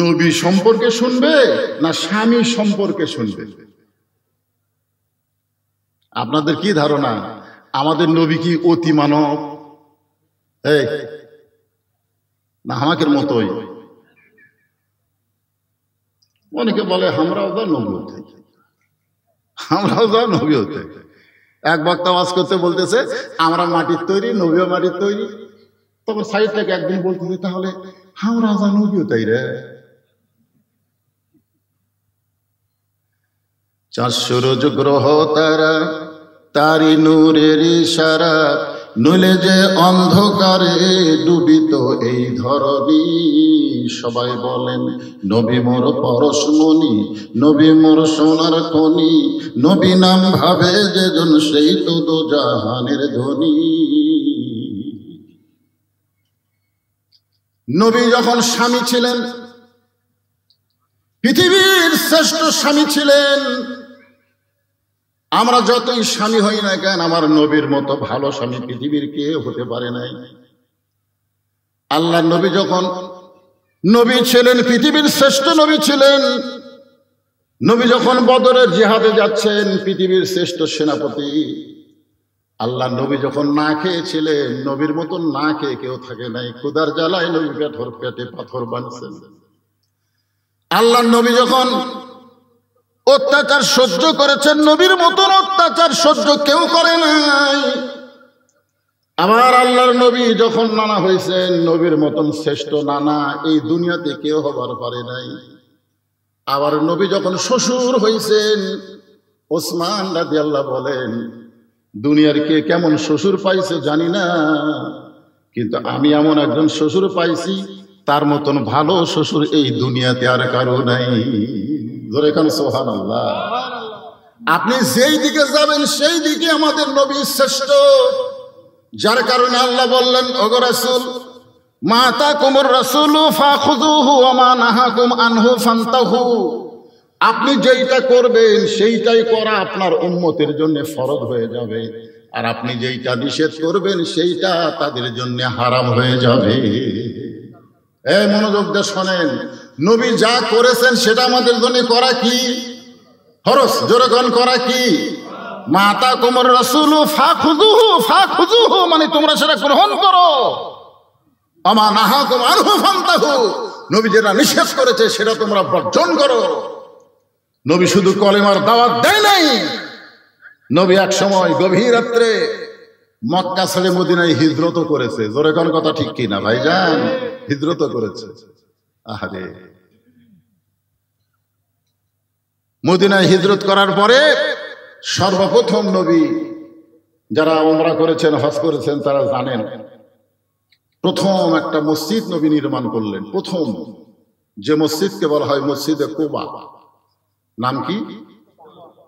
নবী সম্পর্কে শুনবে না স্বামী সম্পর্কে শুনবে? আপনাদের কি ধারণা আমাদের নবী কি অতি মানব না আমাদের মতোই? অনেকে বলে আমরাও যা নবী হতে, আমরাও যা নবী হতে। এক বক্তা ওয়াজ করতে বলতেছে আমরা মাটির তৈরি, নবীও মাটির তৈরি। তখন সাইড থেকে একদিন বলতেছে, তাহলে আমরা যা নবীও তাই রে। 400 রোজ গ্রহ তারা, তারি নূরের ইশারা, নইলে যে অন্ধকারে ডুবিত এই ধরণী। সবাই বলেন নবী মোর পরশমণি, নবী মোর সোনার খনি, নবী নাম ভাবে যেজন সেই তো দোজাহানের ধনী। নবী যখন স্বামী ছিলেন, পৃথিবীর শ্রেষ্ঠ স্বামী ছিলেন। আমরা যতই স্বামী হই না কেন, আমার নবীর মতো ভালো স্বামী পৃথিবীর কেউ হতে পারে নাই। আল্লাহর নবী যখন নবী ছিলেন, পৃথিবীর শ্রেষ্ঠ নবী ছিলেন। নবী যখন বদরের জিহাদে যাচ্ছেন, পৃথিবীর শ্রেষ্ঠ সেনাপতি। আল্লাহ নবী যখন না খেয়েছিলেন, নবীর মতন না খেয়ে কেউ থাকে নাই। ক্ষুধার জ্বালায় নবী পেটে পাথর বাঁধছেন। আল্লাহ নবী যখন অত্যাচার সহ্য করেছেন, নবীর মতন অত্যাচার সহ্য কেউ করে নাই। আমার আল্লাহর নবী যখন নানা হয়েছেন, নবীর মতন শ্রেষ্ঠ নানা এই দুনিয়াতে কেউ হবার পারে নাই। আবার নবী যখন শ্বশুর হয়েছেন, ওসমান রাদিয়াল্লাহু বলেন, দুনিয়ার কে কেমন শ্বশুর পাইছে জানি না, কিন্তু আমি এমন একজন শ্বশুর পাইছি, তার মতন ভালো শ্বশুর এই দুনিয়াতে আর কারো নাই। ধরে কেন সুবহানাল্লাহ। আপনি যেই দিকে যাবেন সেই দিকে আমাদের নবী শ্রেষ্ঠ। যার কারণে আল্লাহ বললেন, ওগো রাসূল, মা আতাকুমুর রাসূলু ফাখুযুহু ওয়া মা নাহাকুম আনহু ফান্তাহু। আপনি যেইটা করবেন সেইটাই করা আপনার উম্মতের জন্য ফরজ হয়ে যাবে, আর আপনি যেইটা নিষেধ করবেন সেইটা তাদের জন্য হারাম হয়ে যাবে। এই মনোযোগ দিয়ে শোনেন, নবী যা করেছেন সেটা আমাদের জন্য করা কি ফরজ? জোরে কোন করা কি? মা আতাকুমুর রাসূলু ফাখুযুহু, ফাখুযুহু মানে তোমরা সেটা গ্রহণ করো। ওয়া মা নাহাকুম আনহু ফান্তাহু, নবী যেটা নিষেধ করেছে সেটা তোমরা বর্জন করো। নবী শুধু কলেমার দাওয়াত দেয় নাই, নবী এক সময় গভীর রাত্রে মক্কা ছেড়ে মদিনায় হিজরত করেছে। জোরে কোন কথা ঠিক কিনা ভাইজান? হিজরত করেছে। আহারে, মদিনায় হিজরত করার পরে সর্বপ্রথম নবী, যারা উমরা করেছেন, হজ করেছেন, তারা জানেন, প্রথম একটা মসজিদ নবী নির্মাণ করলেন। প্রথম যে মসজিদকে বলা হয় মসজিদে কুবা। নাম কি?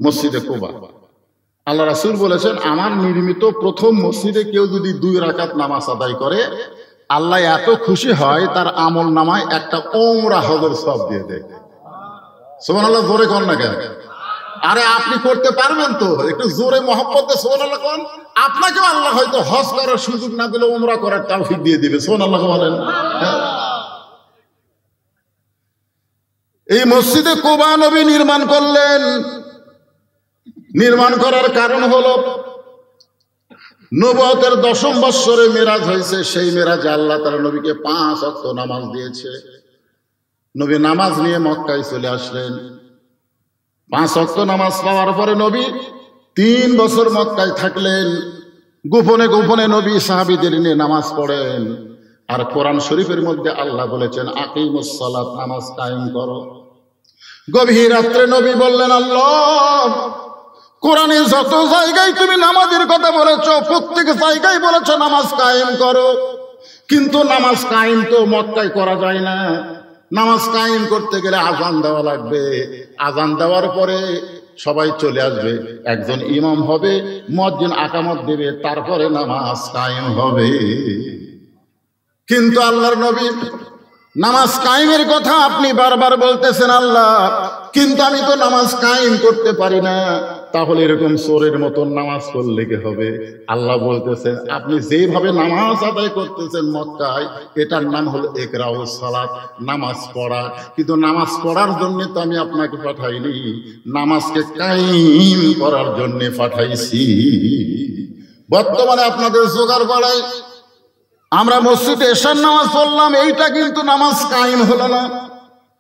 মসজিদে কুবা। আল্লাহ রাসূল বলেছেন, আমার নির্মিত প্রথম মসজিদে কেউ যদি 2 রাকাত নামাজ আদায় করে, আল্লাহ এত খুশি হয় তার আমল নামায় একটা ওমরা হজের সওয়াব দিয়ে দেয়। সুবহানাল্লাহ, জোরে কোন না কেন? আরে আপনি করতে পারবেন তো? একটু জোরে মহব্বতে সুবহানাল্লাহ কোন। আপনাকে আল্লাহ হয়তো হজ করার সুযোগ না দিলে ওমরা করার তৌফিক দিয়ে দিবে। সুবহানাল্লাহ বলেন। এই মসজিদে কুবা নবী নির্মাণ করলেন। নির্মাণ করার কারণ হলো নবুয়তের 10ম বৎসরে মেরাজ হয়েছে। সেই মেরাজে আল্লাহ তাআলা নবীকে 5 ওয়াক্ত নামাজ দিয়েছে। নবী নামাজ নিয়ে মক্কায় চলে আসলেন। 5 ওয়াক্ত নামাজ পাওয়ার পরে নবী 3 বছর মক্কায় থাকলেন। গোপনে গোপনে নবী সাহাবীদের নিয়ে নামাজ পড়েন। আর কোরআন শরীফের মধ্যে আল্লাহ বলেছেন, আকিমুস সালাত, নামাজ কায়েম করো। গভীর রাত্রে নবী বললেন, আল্লাহ, কোরআনে যত জায়গায় তুমি নামাজের কথা বলেছো, প্রত্যেক জায়গায় বলেছো নামাজ কায়েম করো, কিন্তু নামাজ কায়েম তো মক্কায় করা যায় না। নামাজ কায়েম করতে গেলে আযান দেওয়া লাগবে। আযান দেওয়ার পরে সবাই চলে আসবে, একজন ইমাম হবে, মুয়াজ্জিন আকামত দেবে, তারপরে নামাজ কায়েম হবে। কিন্তু আল্লাহর নবী, নামাজ কায়েমের কথা আপনি বারবার বলতেছেন আল্লাহ, কিন্তু আমি তো নামাজ কায়েম করতে পারি না। তাহলে এরকম চোরের মতন নামাজ পড়লে কি হবে? আল্লাহ বলতেছেন, আপনি যেভাবে নামাজ আদায় করতেছেন মক্কায়, এটার নাম হলো ইকরাউস সালাত, নামাজ পড়া। কিন্তু নামাজ পড়ার জন্য তো আমি আপনাকে পাঠাইনি, নামাজকে কায়েম করার জন্য পাঠাইছি। বর্তমানে আপনাদের জোগাড় বাড়াই, আমরা মসজিদে এশার নামাজ পড়লাম, এইটা কিন্তু নামাজ কায়েম হলো না।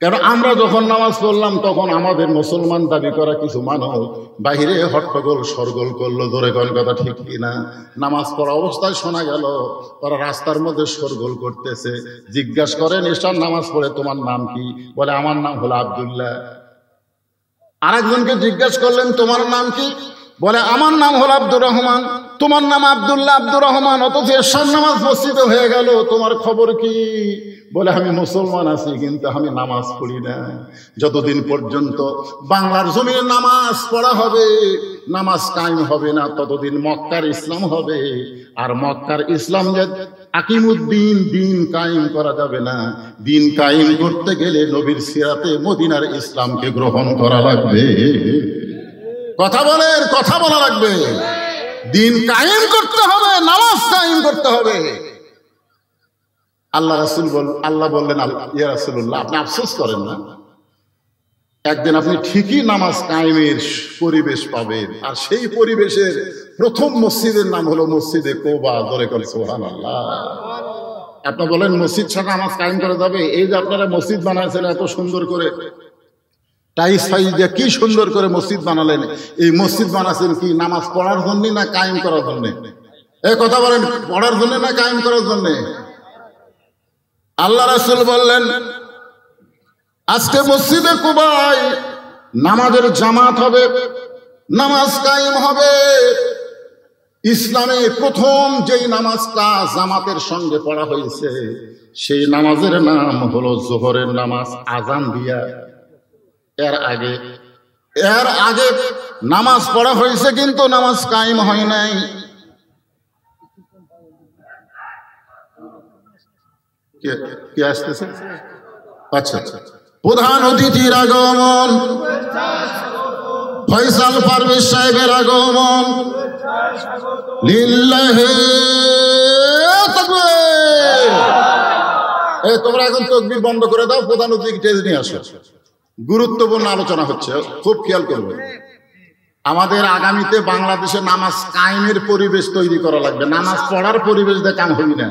কারণ আমরা যখন নামাজ পড়লাম তখন আমাদের মুসলমান দাবি করা কিছু মানুষ বাহিরে হট্টগোল সরগোল করলো। ধরে কোন কথা ঠিক কিনা? নামাজ পড়া অবস্থায় শোনা গেল তারা রাস্তার মধ্যে সরগোল করতেছে। জিজ্ঞাসা করেন, এশার নামাজ পড়ে তোমার নাম কি? বলে, আমার নাম হলো আব্দুল্লাহ। আরেকজনকে জিজ্ঞাসা করলেন, তোমার নাম কি? বলে, আমার নাম হলো আব্দুর রহমান। তোমার নাম আব্দুল্লাহ, আব্দুর রহমান, অথচ এশার নামাজ মসজিদে হয়ে গেল, তোমার খবর কি? বলে, আমি মুসলমান আছি, কিন্তু আমি নামাজ পড়ি না। যতদিন পর্যন্ত বাংলার জমিনে নামাজ পড়া হবে, নামাজ কায়েম হবে না, ততদিন মক্কার ইসলাম হবে। আর মক্কার ইসলাম যে আকিমুদ্দিন, দিন কায়েম করা যাবে না। দিন কায়েম করতে গেলে নবীর সিরাতে মদিনার ইসলামকে গ্রহণ করা লাগবে। কথা বলেন, কথা বলা লাগবে। দিন কায়েম করতে হবে, নামাজ কায়েম করতে হবে। আল্লাহ বললেন, ইয়া রাসূলুল্লাহ, আপনি আফসোস করেন না, একদিন আপনি ঠিকই নামাজ কায়েমের পরিবেশ পাবেন। আর সেই পরিবেশের প্রথম মসজিদের নাম হলো মসজিদে কুবা। ধরে করে সুবহানাল্লাহ। আপনি বলেন, মসজিদ ছাড়া নামাজ কায়েম করা যাবে? এই যে আপনারা মসজিদ বানাইছেন এত সুন্দর করে, টাইস ফাইস দিয়ে কি সুন্দর করে মসজিদ বানালেন, এই মসজিদ বানাচ্ছেন কি নামাজ পড়ার জন্য না কায়েম করার জন্য? এই কথা বলেন, পড়ার জন্য না কায়েম করার জন্য? আল্লাহ রাসূল বললেন, আজকে মসজিদে কুবায় নামাজের জামাত হবে, নামাজ কায়েম হবে। ইসলামে প্রথম যেই নামাজটা জামাতের সঙ্গে পড়া হয়েছে, সেই নামাজের নাম হলো যোহরের নামাজ, আজান দিয়া। এর আগে নামাজ পড়া হয়েছে, কিন্তু নামাজ কায়েম হয় নাই। কে আসতেছে? আচ্ছা, প্রধান অতিথির আগমন, ফয়সাল পারভেজ সাহেবের আগমন। লিল্লাহি তাকবীর। এই তোমরা এখন তাকবীর বন্ধ করে দাও, প্রধান অতিথি স্টেজ নিয়ে আসো। গুরুত্বপূর্ণ আলোচনা হচ্ছে, খুব খেয়াল করবে। আমাদের আগামীতে বাংলাদেশে নামাজ কায়েমের পরিবেশ তৈরি করা লাগবে। নামাজ পড়ার পরিবেশ দিয়ে কাম হবি না।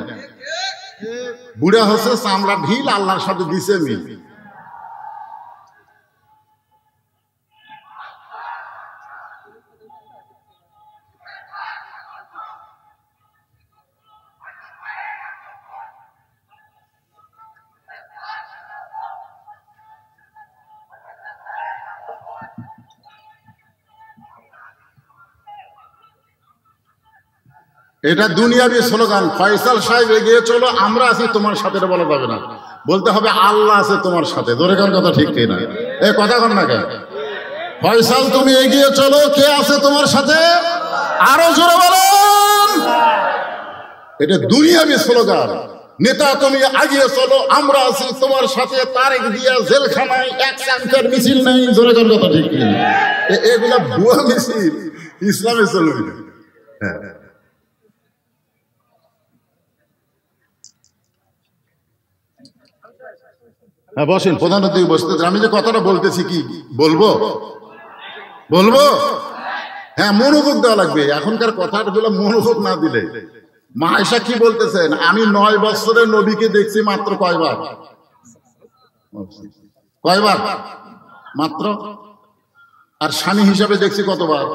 বুড়া হচ্ছে চামড়া ঢিল, আল্লাহর সাথে দিছে মিল। এটা দুনিয়াবি স্লোগান। ফয়সাল সাহেব এগিয়ে চলো, আমরা আছি তোমার সাথে, এটা বলা যাবে না, বলতে হবে আল্লাহ আছে তোমার সাথে। ধরে কার কথা ঠিক কিনা? এ কথা কন না কেন? ফয়সাল তুমি এগিয়ে চলো, কে আছে তোমার সাথে? আরো জোরে বলেন। এটা দুনিয়াবি স্লোগান। নেতা তুমি এগিয়ে চলো, আমরা আছি তোমার সাথে, তারেক দিয়া জেলখানায় এক চামচার মিছিল নাই। জোরে কার কথা ঠিক কিনা? এগুলা ভুয়া মিছিল, ইসলামে চলবে না। হ্যাঁ, হ্যাঁ বসেন, প্রধান অতিথি বসতে। আমি যে কথাটা বলতেছি কি বলবো? বলবো? হ্যাঁ, মনোযোগ দেওয়া লাগবে। এখনকার কথাগুলো মনোযোগ না দিলে। মা আয়েশা কি বলতেছেন? আমি 9 বছরের নবীকে দেখছি মাত্র কয়বার? কয়বার? মাত্র। আর স্বামী হিসাবে দেখছি কতবার?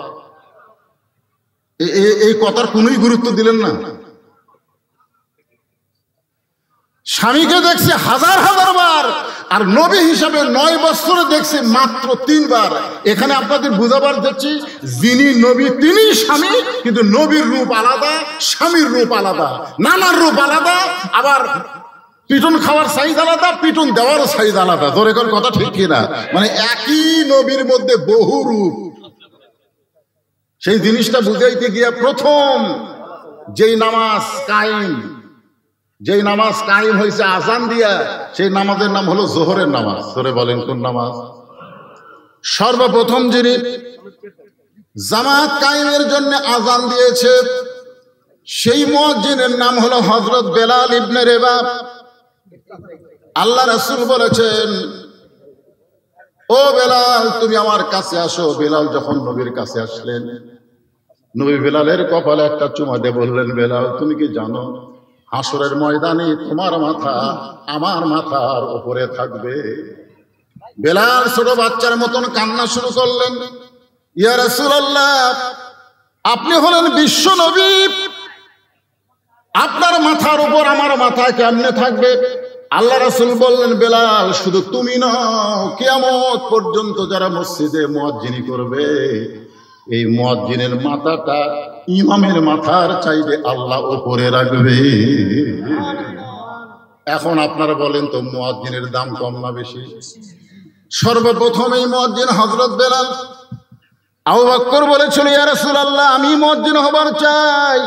এই কথার কোনোই গুরুত্ব দিলেন না। স্বামীকে দেখছি হাজার হাজার বার, আর নবী হিসাবে 9 বছরে দেখছি মাত্র 3 বার। এখানে আপনাদের বুঝাবার যাচ্ছি, যিনি নবী তিনি স্বামী, কিন্তু নবীর রূপ আলাদা, স্বামীর রূপ আলাদা, নানার রূপ আলাদা, আবার পিটন খাওয়ার সাইজ আলাদা, পিটন দেওয়ার সাইজ আলাদা। ধরে কোন কথা ঠিক কিনা? মানে একই নবীর মধ্যে বহু রূপ। সেই জিনিসটা বুঝাইতে গিয়া প্রথম যেই নামাজ কায়েম হয়েছে আজান দিয়া, সেই নামাজের নাম হলো জোহরের নামাজ। ধরে বলেন কোন নামাজ? সর্বপ্রথম যিনি জামাত কায়েমের জন্য আজান দিয়েছে, সেই মুয়াজ্জিনের নাম হলো হযরত বেলাল ইবনে রেবাব। আল্লাহ রাসূল বলেছেন, ও বেলাল তুমি আমার কাছে আসো। বেলাল যখন নবীর কাছে আসলেন, নবী বেলালের কপালে একটা চুমা দিয়ে বললেন, বেলাল তুমি কি জানো হাসরের ময়দানে তোমার মাথা আমার মাথার উপরে থাকবে? বেলাল ছোট বাচ্চার মতন কান্না শুরু করলেন, ইয়া রাসূলুল্লাহ আপনি হলেন বিশ্ব নবী, আপনার মাথার উপর আমার মাথা কেমনে থাকবে? আল্লাহ রাসূল বললেন, বেলাল শুধু তুমি নও, কিয়ামত পর্যন্ত যারা মসজিদে মুয়াজ্জিনি করবে, এই মুয়াজ্জিনের মাথাটা ইমামের মাথার চাইতে আল্লাহ উপরে রাখবে। এখন আপনারা বলেন তো, মুয়াজ্জিনের দাম কম না বেশি? সর্বপ্রথম এই মুয়াজ্জিন হযরত বেলাল। আবু বকর বলেছিল, ইয়া রাসূলুল্লাহ আমি মুয়াজ্জিন হবার চাই।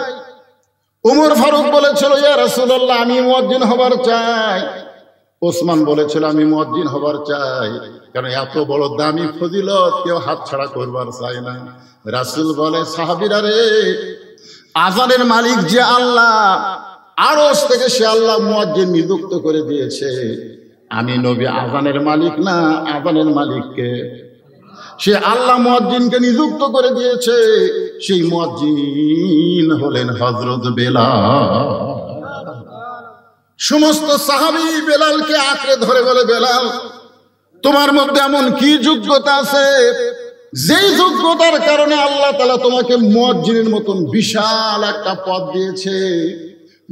উমর ফারুক বলেছিল, ইয়া রাসূলুল্লাহ আমি মুয়াজ্জিন হবার চাই। ওসমান বলেছিল, আমি মুয়াজ্জিন হবার চাই। কারণ এত বড় দামি ফজিলত কেউ হাতছাড়া করবার চায় না। রাসূল বলে, সাহাবীরা রে, আযানের মালিক যে আল্লাহ, আরশ থেকে সে আল্লাহ মুয়াজ্জিন নিযুক্ত করে দিয়েছে। আমি নবী আযানের মালিক না, আযানের মালিককে সে আল্লাহ মুয়াজ্জিনকে নিযুক্ত করে দিয়েছে। সেই মুয়াজ্জিন হলেন হযরত বেলাল। সমস্ত সাহাবী বেলালকে আঁকড়ে ধরে বলে, বেলাল তোমার মধ্যে এমন কি যোগ্যতা আছে, যেই যোগ্যতার কারণে আল্লাহ তাআলা তোমাকে মুয়াজ্জিনের মতন বিশাল একটা পদ দিয়েছে?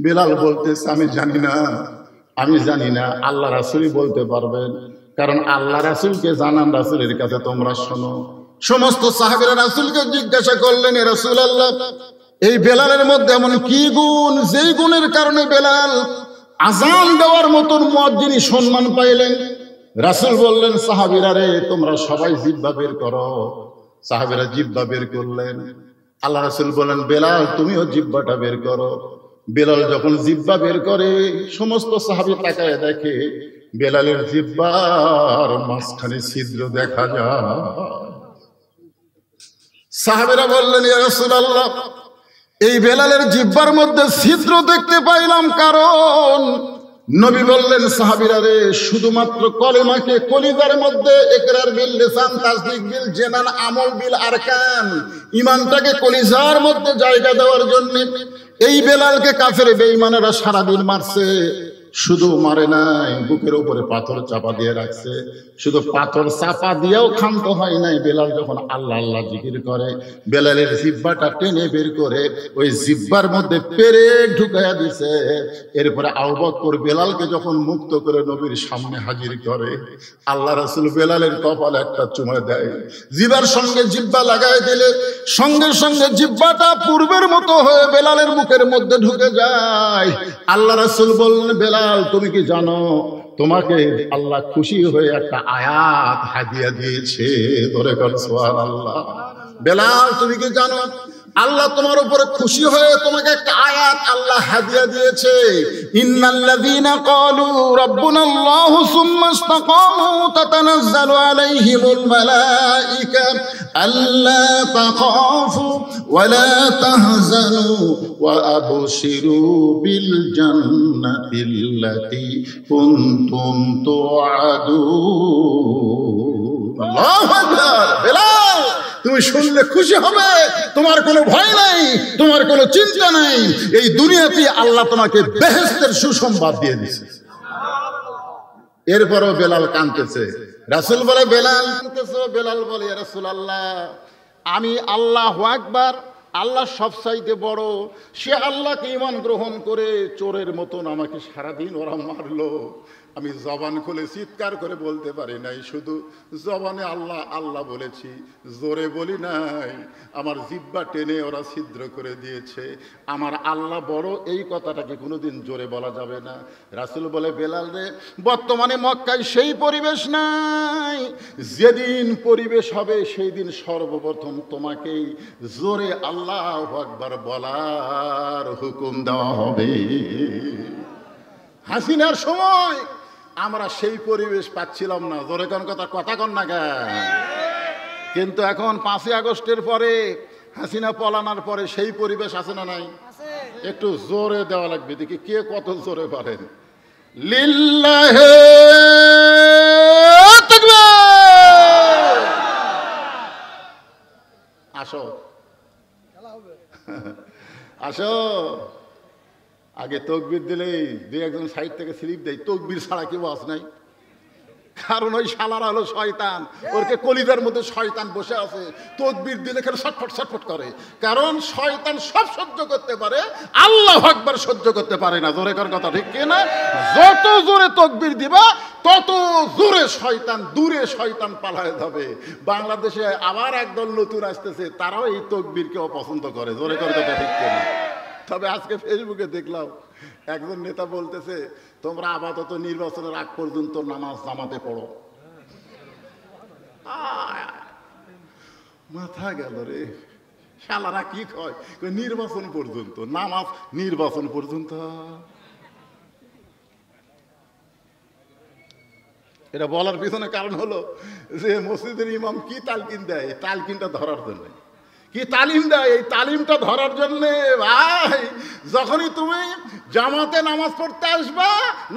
বেলাল বলতেছে, আমি জানি না, আল্লাহ রাসূলই বলতে পারবেন। কারণ আল্লাহ রাসূলকে জানান, রাসূলের কাছে তোমরা শোনো। সমস্ত সাহাবীরা রাসূলকে জিজ্ঞাসা করলেন, এ রাসূলুল্লাহ এই বেলালের মধ্যে এমন কি গুণ, যেই গুণের কারণে বেলাল আজান দেওয়ার মতন মুয়াজ্জিনি সম্মান পাইলেন? রাসূল বললেন, সাহাবীরা রে, তোমরা সবাই জিহ্বা বের করো। সাহাবীরা জিহ্বা বের করলেন। আল্লাহ রাসূল বলেন, বেলাল তুমিও জিহ্বাটা বের করো। বেলাল যখন জিহ্বা বের করে, সমস্ত সাহাবী তাকায় দেখে বেলালের জিহ্বার মাঝখানে ছিদ্র দেখা যায়। সাহাবীরা বললেন, ইয়া রাসূলুল্লাহ এই বেলালের জিহ্বার মধ্যে ছিদ্র দেখতে পাইলাম কারণ? নবী বললেন, সাহাবীরা রে, শুধুমাত্র কলেমাকে কলিজার মধ্যে ইকরার বিল লিসান, তাসদিক বিল জানান, আমল বিল আরকান, ঈমানটাকে কলিজার মধ্যে জায়গা দেওয়ার জন্য এই বেলালকে কাফের বেঈমানেরা সারাদিন মারছে। শুধু মারে নাই, বুকের উপরে পাথর চাপা দিয়ে রাখছে। শুধু পাথর চাপা দিয়েও ক্ষান্ত হয় নাই। বেলাল যখন আল্লাহ আল্লাহ জিকির করে, বেলালের জিহ্বাটা টেনে বের করে ওই জিহ্বার মধ্যে পেরেক ঢুকাইয়া দিছে। এরপরে আবু বকর বেলালকে যখন মুক্ত করে নবীর সামনে হাজির করে, আল্লাহ রাসূল বেলালের কপালে একটা চুমা দেয়। জিহ্বার সঙ্গে জিহ্বা লাগাই দিলে সঙ্গে সঙ্গে জিহ্বাটা পূর্বের মতো হয়ে বেলালের মুখের মধ্যে ঢুকে যায়। আল্লাহ রাসূল বললেন, বেলাল তুমি কি জানো তোমাকে আল্লাহ খুশি হয়ে একটা আয়াত হাদিয়া দিয়েছে? ধরে কর সুবহানাল্লাহ। বেলাল তুমি কি জানো আল্লাহ তোমার উপরে খুশি হয়ে তোমাকে একটা আয়াত আল্লাহ হাদিয়া দিয়েছে? ইন্নাল্লাযীনা ক্বালু রাব্বুনাল্লাহু সুম্মা ইসতাকামু তাতানাজ্জালু আলাইহিমুল মালাঈকা আল্লা তাখাফু ওয়া লা তাহজানু ওয়া আবশিরু বিল জান্নাতিল্লাতী কুনতুম তুআদুন। আল্লাহু আকবার। বেলাল তুমি শুনলে খুশি হবে, তোমার কোনো ভয় নাই, তোমার কোনো চিন্তা নাই। এই দুনিয়াতে আল্লাহ তোমাকে বেহেশতের সুসংবাদ দিয়ে দিয়েছে। এরপরও বেলাল কাঁদতেছে। রাসূল বলে, বেলাল কাঁদতেছো? বেলাল বলে, ইয়া রাসূলুল্লাহ আমি আল্লাহু আকবার, আল্লাহ সবচাইতে বড়, সে আল্লাহকে ঈমান গ্রহণ করে চোরের মতন আমাকে সারাদিন ওরা মারলো। আমি জবান খুলে চিৎকার করে বলতে পারি নাই, শুধু জবানে আল্লাহ আল্লাহ বলেছি, জোরে বলি নাই। আমার জিহ্বা টেনে ওরা ছিদ্র করে দিয়েছে। আমার আল্লাহ বড় এই কথাটাকে কোনোদিন জোরে বলা যাবে না। রাসূল বলে, বেলাল রে, বর্তমানে মক্কায় সেই পরিবেশ নাই। যেদিন পরিবেশ হবে সেই দিন সর্বপ্রথম তোমাকেই জোরে আল্লাহু আকবার বলার হুকুম দেওয়া হবে। হাসিনার সময় আমরা সেই পরিবেশ পাচ্ছিলাম না। জোরে কোন কথা কন না কেন? কিন্তু এখন 5ই আগস্টের পরে হাসিনা পলানোর পরে সেই পরিবেশ আছে না নাই? একটু জোরে দেওয়া লাগবে, দেখি কে কত জোরে পারেন। লিল্লাহি তাকবীর। আসো আসো। আগে তকবীর দিলেই দুই একজন সাইড থেকে স্লিপ দেয়, তকবীর ছাড়া কেউ আস নাই। কারণ ওই শালারা হলো শয়তান, ওরকে কলিজার মধ্যে শয়তান বসে আছে। তকবীর দিলে খেলে ছটফট ছটফট করে, কারণ শয়তান সব সহ্য করতে পারে, আল্লাহু আকবার সহ্য করতে পারে না। জোরে কর কথা ঠিক কি না? যত জোরে তকবীর দিবা তত জোরে শয়তান দূরে, শয়তান পালায় যাবে। বাংলাদেশে আবার একদল নতুন আসতেছে, তারাও এই তকবীরকে অপছন্দ করে। জোরে কর কথা ঠিক কি না? তবে আজকে ফেসবুকে দেখলাম একজন নেতা বলতেছে, তোমরা আপাতত নির্বাচনের আগ পর্যন্ত নামাজ জামাতে পড়ো। মাথা গেল রে, শালারা কি কয়, নির্বাচন পর্যন্ত নামাজ, নির্বাচন পর্যন্ত। এটা বলার পিছনে কারণ হলো যে মসজিদের ইমাম কি তালকিন দেয়, তালকিনটা ধরার জন্য। কি তালিম দেয়? এই তালিমটা ধরার জন্য। ভাই যখনই তুমি জামাতে নামাজ পড়তে আসবা,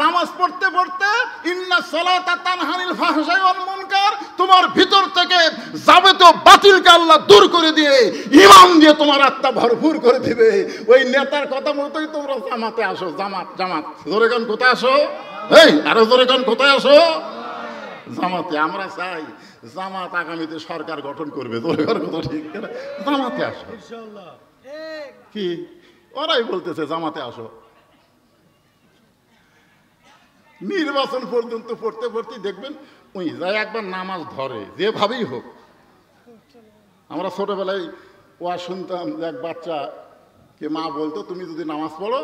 নামাজ পড়তে পড়তে ইন্না সালাতা তানহানিল ফাহশাই ওয়াল মুনকার, তোমার ভিতর থেকে যাবতীয় বাতিলকে আল্লাহ দূর করে দিয়ে ঈমান দিয়ে তোমার আত্মা ভরপুর করে দিবে। ওই নেতার কথা মতোই তোমরা জামাতে আসো। জামাত জামাত জোরে গান কোথায় আসো? এই আরো জোরে গান কোথায় আসো? জামাতে। আমরা চাই জামাত আগামীতে সরকার গঠন করবে। দরকার কথা ঠিক না? জামাতে আসো। কি ওরাই বলতেছে জামাতে আসো। নির্বাচন পর্যন্ত পড়তে পড়তে দেখবেন ওই যাই একবার নামাজ ধরে, যেভাবেই হোক। আমরা ছোটবেলায় ওয়া শুনতাম যে এক বাচ্চা কে মা বলতো, তুমি যদি নামাজ পড়ো,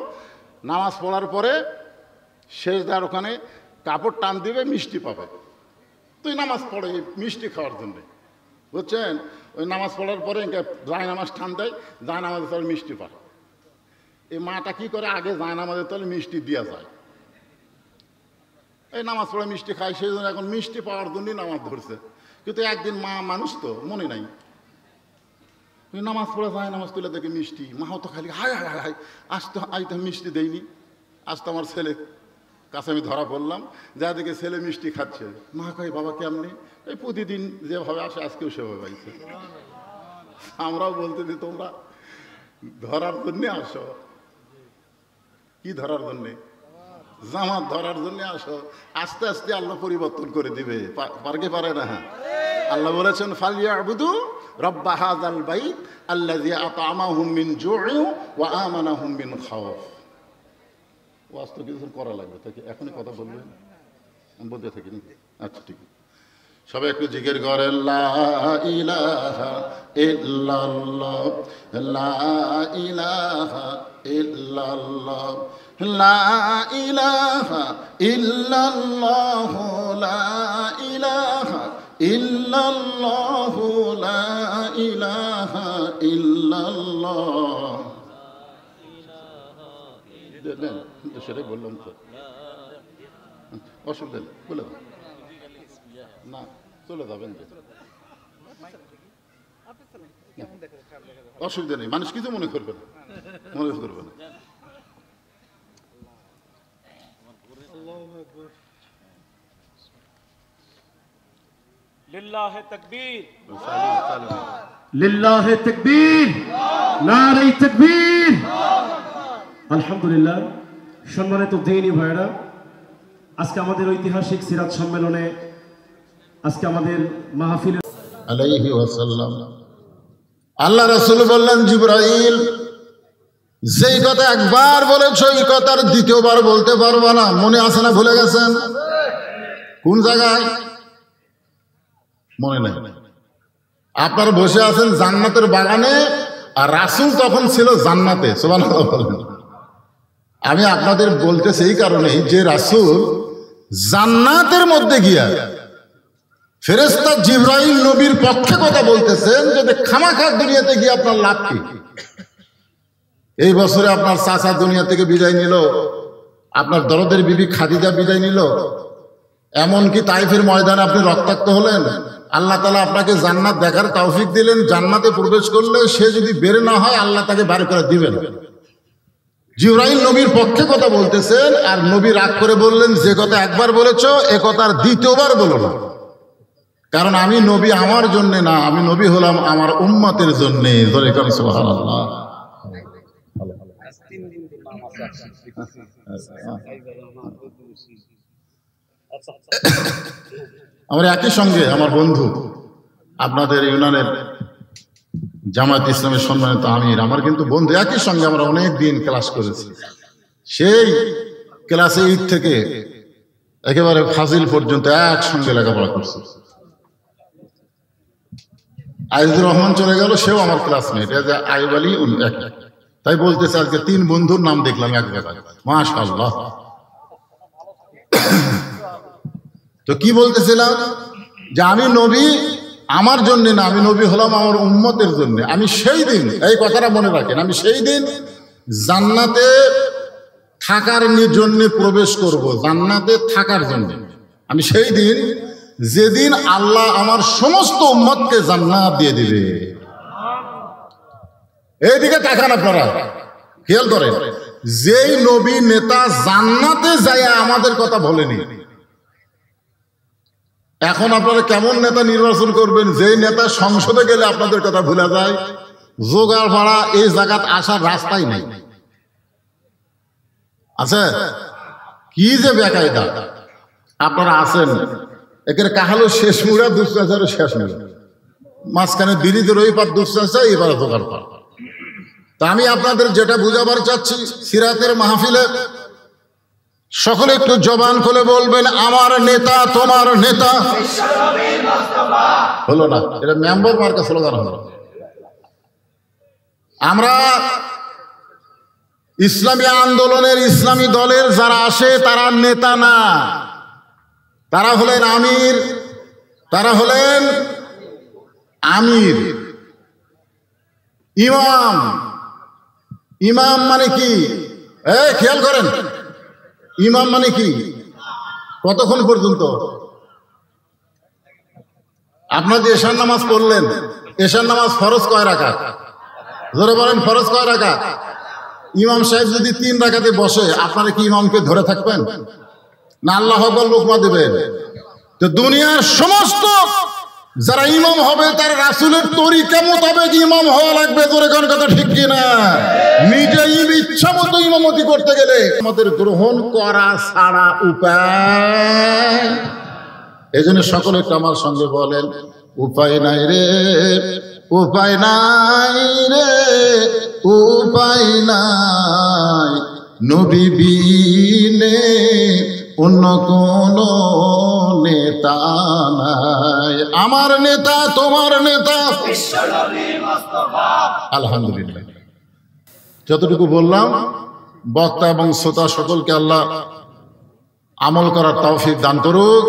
নামাজ পড়ার পরে শেষদার ওখানে কাপড় টান দিবে, মিষ্টি পাবে। তুই নামাজ পড়ে মিষ্টি খাওয়ার জন্যে, বুঝছেন? ওই নামাজ পড়ার পরে জায় নামাজ টান দেয়, জায় নামাজের তলে মিষ্টি পায়। এই মাটা কি করে, আগে জায় নামাজের তলে মিষ্টি দিয়া যায়। এই নামাজ পড়ে মিষ্টি খায়, সেই জন্য এখন মিষ্টি পাওয়ার জন্যই নামাজ ধরছে। কিন্তু একদিন মা মানুষ তো মনে নাই, নামাজ পড়ে যায় নামাজ তুলে দেখে মিষ্টি। মাও তো খালি হায় হায় হায়, আজ তো মিষ্টি দেয়নি। আজ তো আমার ছেলে কাছে আমি ধরা পড়লাম, যা দেখে ছেলে মিষ্টি খাচ্ছে। মা কয় বাবা কেমনি? এই প্রতিদিন যেভাবে আসে আজকেও সেভাবে পাইছে। আমরাও বলতে দিই তোমরা ধরার জন্যে আসো। কি ধরার জন্যে? জামাত ধরার জন্য আসো, আস্তে আস্তে আল্লাহ পরিবর্তন করে দিবে। পারকে পারে না? আল্লাহ বলেছেন ফালিয়াবুদু রাব্বা হাযাল বাইত আল্লাযী আত'আমাহুম মিন জু'ইন ওয়া আমানাহুম মিন খাওফ। ওয়াজ তো কিছু করা লাগবে, তাকে এখনই কথা বলবেন, আমি বলতে থাকি নাকি? আচ্ছা ঠিক আছে, সবাই একটু জিকির করেন লা ইলাহা ইল্লাল্লাহ, লা ইলাহা ইল্লাল্লাহ, লা ইলাহা ইল্লাল্লাহ, লা ইলাহা ইল্লাল্লাহ, লা ইলাহা ইল্লাল্লাহ। সেটাই বললাম তো, অসুবিধা নেই, বলে দাও না, চলে যাবেন, অসুবিধা নেই, মানুষ কিছু মনে করবে না, মনে করবে না। লিল্লাহে তাকবীর, লিল্লাহে তাকবীর, নারে তাকবীর। আলহামদুলিল্লাহ। সম্মানিত দিনী ভাইরা, আজকে আমাদের ঐতিহাসিক সিরাত সম্মেলনে, আজকে আমাদের মাহফিলে আলাইহি ওয়াসাল্লাম আল্লাহ রাসূল বললেন, জিবরাইল যেই কথা একবার বলেছো এই কথার দ্বিতীয়বার বলতে পারবা না। মনে আছে না ভুলে গেছেন? কোন জায়গায় মনে নেই? আপনারা বসে আছেন জান্নাতের বাগানে, আর রাসূল তখন ছিল জান্নাতে। সুবহানাল্লাহ বলেন। আমি আপনাদের বলতেছি এই কারণে যে রাসূল জান্নাতের মধ্যে গিয়া ফেরেশতা জিবরাইল নবীর পক্ষে কথা বলতেছেন, যদি খামাখা দুনিয়াতে গিয়ে আপনার লাভ কি? এই বছরে আপনার চাচা দুনিয়া থেকে বিদায় নিল, আপনার দরদের বিবি খাদিজা বিদায় নিল, এমনকি তাইফের ময়দানে আপনি রক্তাক্ত হলেন। আল্লাহ তাআলা আপনাকে জান্নাত দেখার তৌফিক দিলেন, জান্নাতে প্রবেশ করলে সে যদি বের না হয় আল্লাহ তাকে বের করে দিবেন। জিবরাইল নবীর পক্ষে কথা বলতেছেন, আর নবী রাগ করে বললেন, যে কথা একবার বলেছো এ কথার দ্বিতীয়বার বলো না, কারণ আমি নবী আমার জন্য না, আমি নবী হলাম আমার উম্মতের জন্য। ধরে কারণ সুবহানাল্লাহ। আমার একই সঙ্গে আমার বন্ধু আপনাদের ইউনিয়নের জামাত ইসলামের সম্মানিত আমির, আমার কিন্তু বন্ধু, একই সঙ্গে আমরা অনেক দিন ক্লাস করেছি। সেই ক্লাসে 8 থেকে একেবারে ফাজিল পর্যন্ত একসঙ্গে লেখাপড়া করছি। আইজুর রহমান চলে গেল, সেও আমার ক্লাসমেট। আইব আলী, তাই বলতেছে আজকে 3 বন্ধুর নাম দেখলাম এক জায়গায়, মাশাআল্লাহ। তো কি বলতেছিলাম, যে আমি নবী আমার জন্য না, আমি নবী হলাম আমার উম্মতের জন্য। আমি সেই দিন, এই কথাটা মনে রাখেন, আমি সেই দিন জান্নাতে থাকার জন্য প্রবেশ করব, জান্নাতে থাকার জন্য। আমি সেই দিন, যেদিন আল্লাহ আমার সমস্ত উম্মতকে জান্নাত দিয়ে দিবে। এইদিকে তাকান আপনারা, খেয়াল করেন, যেই নবী নেতা জান্নাতে যায় আমাদের কথা বলেনি, এখন আপনারা কেমন নেতা নির্বাচন করবেন? যেই নেতা সংসদে গেলে আপনাদের কথা ভুলে যায়, জোগাড় ভাড়া এই জায়গাত আসার রাস্তাই নাই। আচ্ছা, কি যে বেকায়দা আপনারা আছেন, একের কাহালো শেষ মুড়া, দুঃসাচারও শেষ মুড়া, মাঝখানে বিরিদের ওই পার দুঃসাচা, এবার জোগাড় পার। তা আমি আপনাদের যেটা বুঝাবার চাচ্ছি, সিরাতের মাহফিলে সকলে একটু জবান খুলে বলবেন, আমার নেতা তোমার নেতা। হলো না, এটা মেম্বার মার্কা স্লোগান হলো। আমরা ইসলামী আন্দোলনের, ইসলামী দলের যারা আসে তারা নেতা না, তারা হলেন আমির, তারা হলেন আমির, ইমাম। ইমাম মানে কি? খেয়াল করেন, ইমাম মানে কি? কতক্ষণ পর্যন্ত আপনার যে এশার নামাজ পড়লেন, এশার নামাজ ফরজ কয় রাকাত? জোরে বলেন, ফরজ কয় রাকাত? ইমাম সাহেব যদি 3 রাকাতে বসে, আপনারা কি ইমামকে ধরে থাকবেন না? আল্লাহ আকবার লোকমা দেবেন। তো দুনিয়ার সমস্ত যারা ইমাম হবে তার রাসূলের তরিকা মোতাবেক ইমাম হওয়া লাগবে। তোর কোন কথা ঠিক কিনা? নিজেই ইচ্ছা মতো ইমামতি করতে গেলে আমাদের গ্রহণ করা ছাড়া উপায়। এই জন্য সকলে একটু আমার সঙ্গে বলেন, উপায় নাই রে, উপায় নাই রে, উপায় নাই নবী বিনে অন্য কোন নেতা নাই। আমার নেতা তোমার নেতা আলহামদুলিল্লাহ। যতটুকু বললাম বক্তা এবং শ্রোতা সকলকে আল্লাহ আমল করার তৌফিক দান করুক।